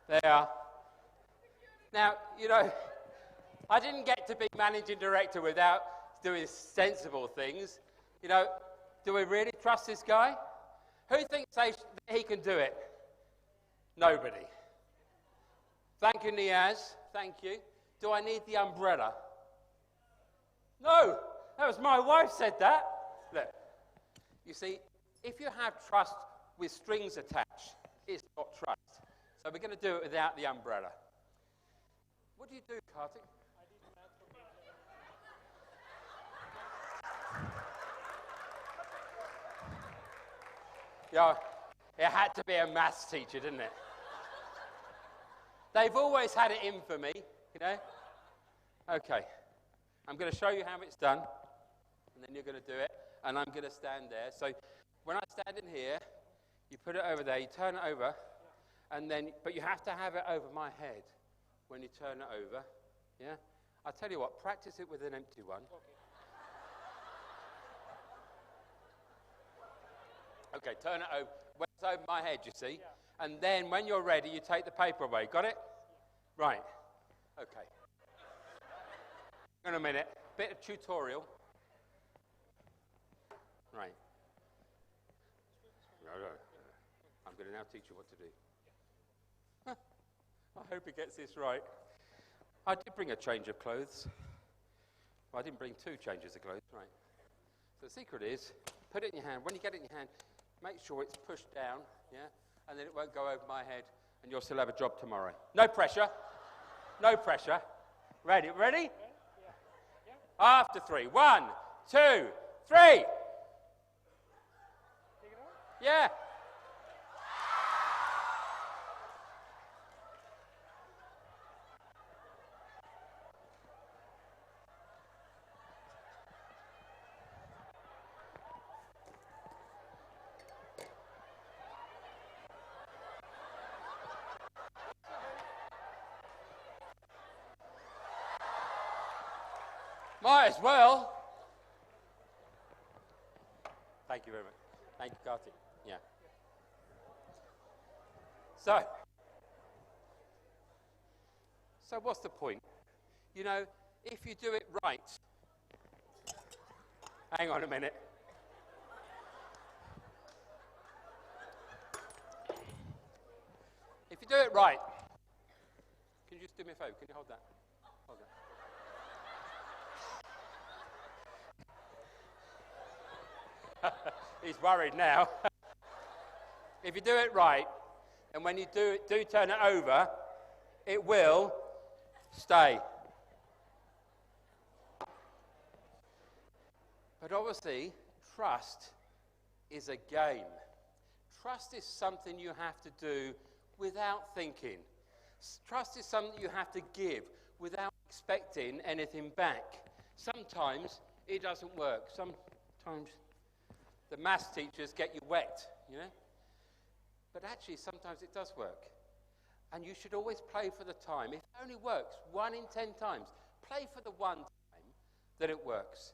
There. Now, you know, I didn't get to be managing director without doing sensible things. You know, do we really trust this guy? Who thinks he can do it? Nobody. Thank you, Niaz. Thank you. Do I need the umbrella? No. That was my wife said that. Look. You see, if you have trust with strings attached, it's not trust. So we're going to do it without the umbrella. What do you do, Kartik? Yeah, it had to be a maths teacher, didn't it? They've always had it in for me, you know. Okay, I'm going to show you how it's done, and then you're going to do it, and I'm going to stand there. So when I stand in here, you put it over there, you turn it over, and then, but you have to have it over my head when you turn it over, yeah? I'll tell you what, practice it with an empty one. Okay, turn it over. When it's over my head, you see. Yeah. And then when you're ready, you take the paper away. Got it? Yeah. Right. Okay. In a minute. Bit of tutorial. Right. No. I'm going to now teach you what to do. Huh. I hope he gets this right. I did bring a change of clothes. Well, I didn't bring two changes of clothes. Right. So the secret is, put it in your hand. When you get it in your hand, make sure it's pushed down, yeah? And then it won't go over my head, and you'll still have a job tomorrow. No pressure. No pressure. Ready? Ready? Yeah. After 3. 1, 2, 3. Yeah. Might as well. Thank you very much. Thank you, Kartik. Yeah. So what's the point? You know, if you do it right. Hang on a minute. If you do it right, can you just do me a favor? Can you hold that? Hold that. He's worried now. If you do it right, and when you do turn it over, it will stay. But obviously, trust is a game. Trust is something you have to do without thinking. Trust is something you have to give without expecting anything back. Sometimes it doesn't work. Sometimes the maths teachers get you wet, you know. But actually, sometimes it does work. And you should always play for the time. If it only works 1 in 10 times, play for the one time that it works.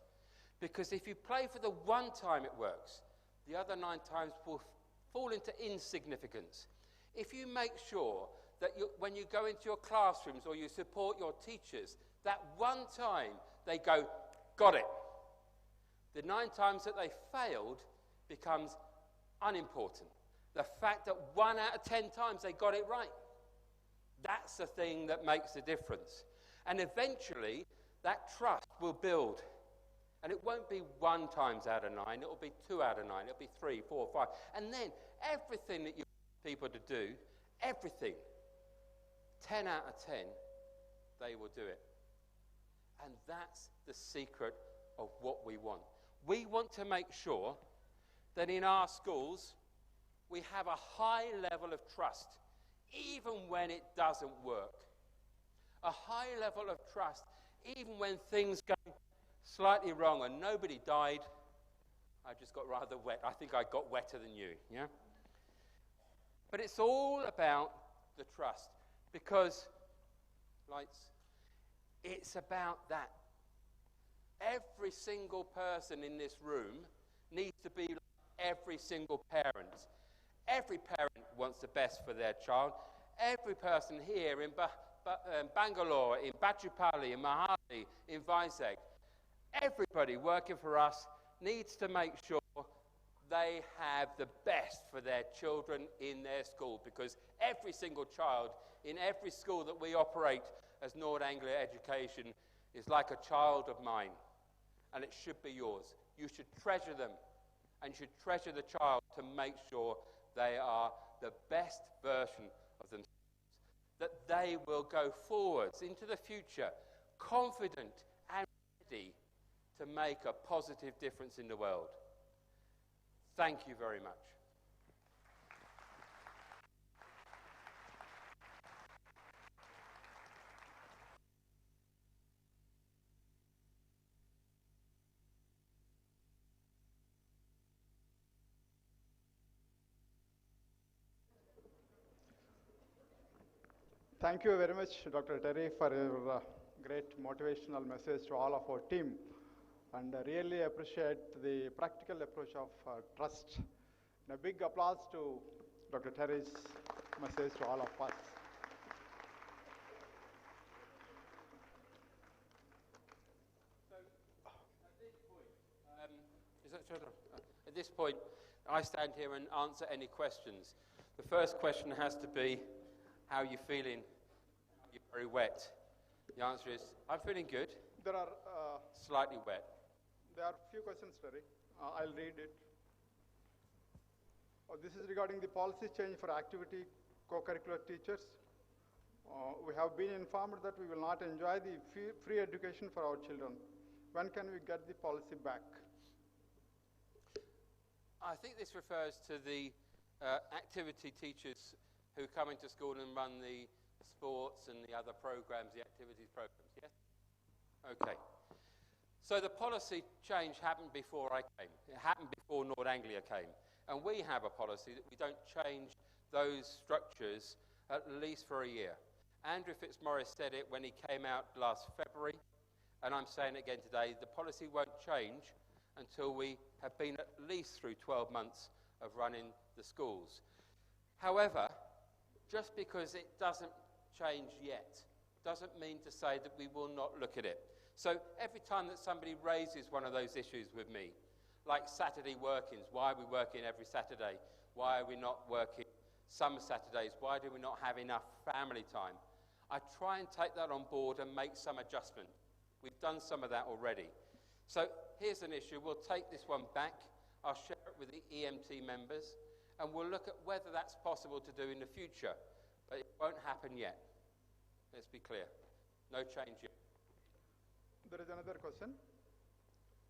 Because if you play for the one time it works, the other 9 times will fall into insignificance. If you make sure that when you go into your classrooms or you support your teachers, that one time they go, got it. The 9 times that they failed becomes unimportant. The fact that 1 out of 10 times they got it right, that's the thing that makes the difference. And eventually, that trust will build. And it won't be 1 times out of 9, it will be 2 out of 9, it'll be 3, 4, 5. And then everything that you want people to do, everything, 10 out of 10, they will do it. And that's the secret of what we want. We want to make sure that in our schools, we have a high level of trust, even when it doesn't work. A high level of trust, even when things go slightly wrong and nobody died. I just got rather wet. I think I got wetter than you, yeah? But it's all about the trust, because, lights, it's about that. Every single person in this room needs to be like every single parent. Every parent wants the best for their child. Every person here in Bangalore, in Bachupalli, in Mahali, in Vizag, everybody working for us needs to make sure they have the best for their children in their school, because every single child in every school that we operate as Nord Anglia Education is like a child of mine, and it should be yours. You should treasure them, and you should treasure the child to make sure they are the best version of themselves, that they will go forwards into the future confident and ready to make a positive difference in the world. Thank you very much. Thank you very much, Dr. Terry, for your great motivational message to all of our team. And I really appreciate the practical approach of trust. And a big applause to Dr. Terry's message to all of us. At this point, I stand here and answer any questions. The first question has to be, how are you feeling? You're very wet. The answer is, I'm feeling good. There are Slightly wet. There are few questions, Terry. I'll read it. This is regarding the policy change for activity co-curricular teachers. We have been informed that we will not enjoy the free education for our children. When can we get the policy back? I think this refers to the activity teachers who come into school and run the sports and the other programs, the activities programs, yes? Okay. So the policy change happened before I came. It happened before Nord Anglia came. And we have a policy that we don't change those structures at least for a year. Andrew Fitzmaurice said it when he came out last February, and I'm saying it again today, the policy won't change until we have been at least through 12 months of running the schools. However, just because it doesn't change yet, doesn't mean to say that we will not look at it. So every time that somebody raises one of those issues with me, like Saturday workings, why are we working every Saturday? Why are we not working some Saturdays? Why do we not have enough family time? I try and take that on board and make some adjustment. We've done some of that already. So here's an issue. We'll take this one back. I'll share it with the EMT members, and we'll look at whether that's possible to do in the future, but it won't happen yet. Let's be clear. No change yet. There is another question.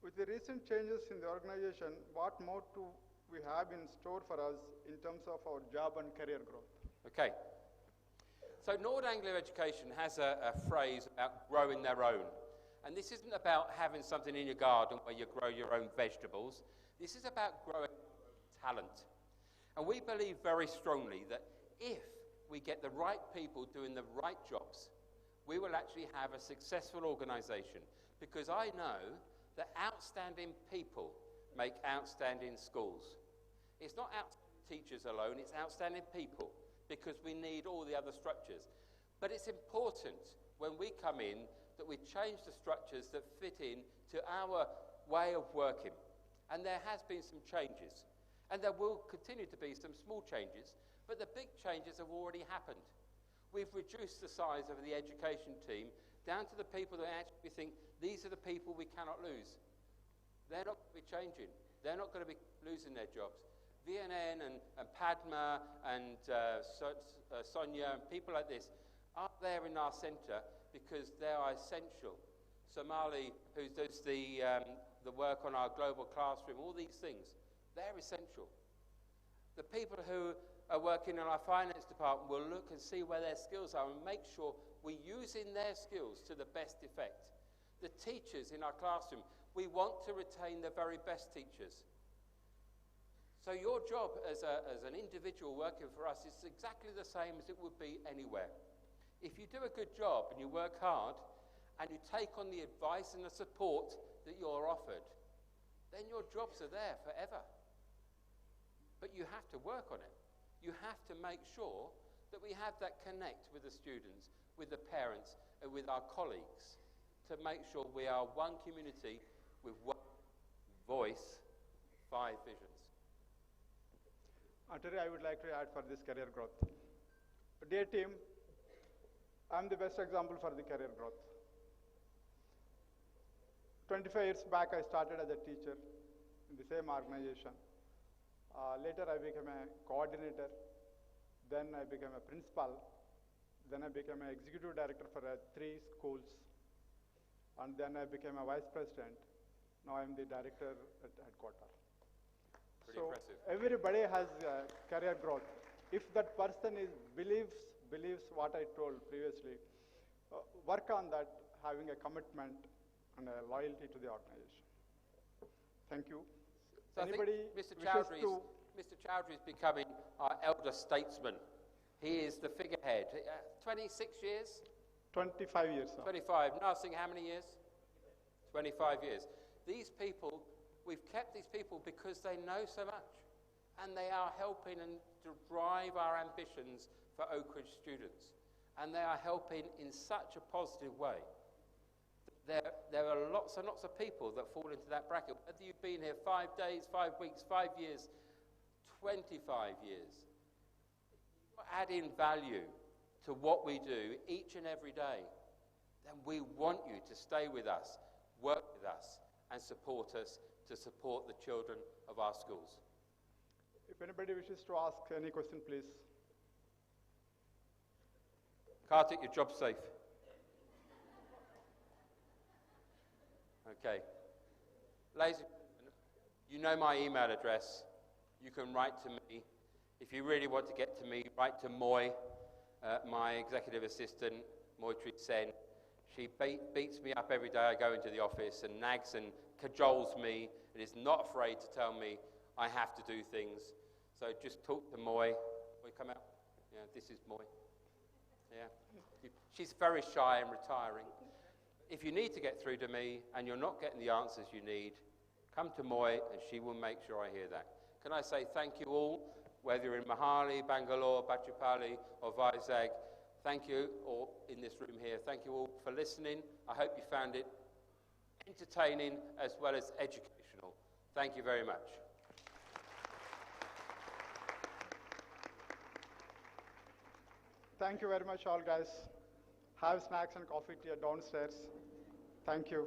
With the recent changes in the organization, what more do we have in store for us in terms of our job and career growth? Okay. So Nord Anglia Education has a phrase about growing their own. And this isn't about having something in your garden where you grow your own vegetables. This is about growing talent. And we believe very strongly that if we get the right people doing the right jobs, we will actually have a successful organization. Because I know that outstanding people make outstanding schools. It's not outstanding teachers alone, it's outstanding people, because we need all the other structures. But it's important when we come in that we change the structures that fit in to our way of working. And there has been some changes. And there will continue to be some small changes, but the big changes have already happened. We've reduced the size of the education team down to the people that actually think these are the people we cannot lose. They're not going to be changing. They're not going to be losing their jobs. VNN and Padma and Sonia and people like this are there in our centre because they are essential. Somali, who does the work on our global classroom, all these things, they're essential. The people who are working in our finance department will look and see where their skills are and make sure we're using their skills to the best effect. The teachers in our classroom, we want to retain the very best teachers. So your job as an individual working for us is exactly the same as it would be anywhere. If you do a good job and you work hard and you take on the advice and the support that you're offered, then your jobs are there forever. But you have to work on it. You have to make sure that we have that connect with the students, with the parents, and with our colleagues to make sure we are one community with one voice, 5 visions. Today I would like to add for this career growth. Dear team, I'm the best example for the career growth. 25 years back, I started as a teacher in the same organization. Later, I became a coordinator. Then I became a principal. Then I became an executive director for 3 schools. And then I became a vice president. Now I'm the director at headquarters. Pretty So impressive. everybody has career growth. If that person believes what I told previously, work on that, having a commitment and a loyalty to the organization. Thank you. So Anybody I think wishes Mr. Chowdhury is becoming our elder statesman. He is the figurehead. 26 years? 25 years now. 25. Nursing how many years? 25 years. These people, we've kept these people because they know so much. And they are helping and to drive our ambitions for Oak Ridge students. And they are helping in such a positive way. There are lots and lots of people that fall into that bracket. Whether you've been here 5 days, 5 weeks, 5 years, 25 years, adding value to what we do each and every day, then we want you to stay with us, work with us, and support us to support the children of our schools. If anybody wishes to ask any question, please. Kartik, your job's safe. Okay. Ladies and gentlemen, you know my email address. You can write to me. If you really want to get to me, write to Moy, my executive assistant, Moytri Sen. She beats me up every day I go into the office and nags and cajoles me and is not afraid to tell me I have to do things. So just talk to Moy. Moy, come out. Yeah, this is Moy. Yeah. She's very shy and retiring. If you need to get through to me and you're not getting the answers you need, come to Moy and she will make sure I hear that. Can I say thank you all, whether you're in Mohali, Bangalore, Bachupali or Vizag. Thank you all in this room here. Thank you all for listening. I hope you found it entertaining as well as educational. Thank you very much. Thank you very much, all guys. Have snacks and coffee downstairs. Thank you.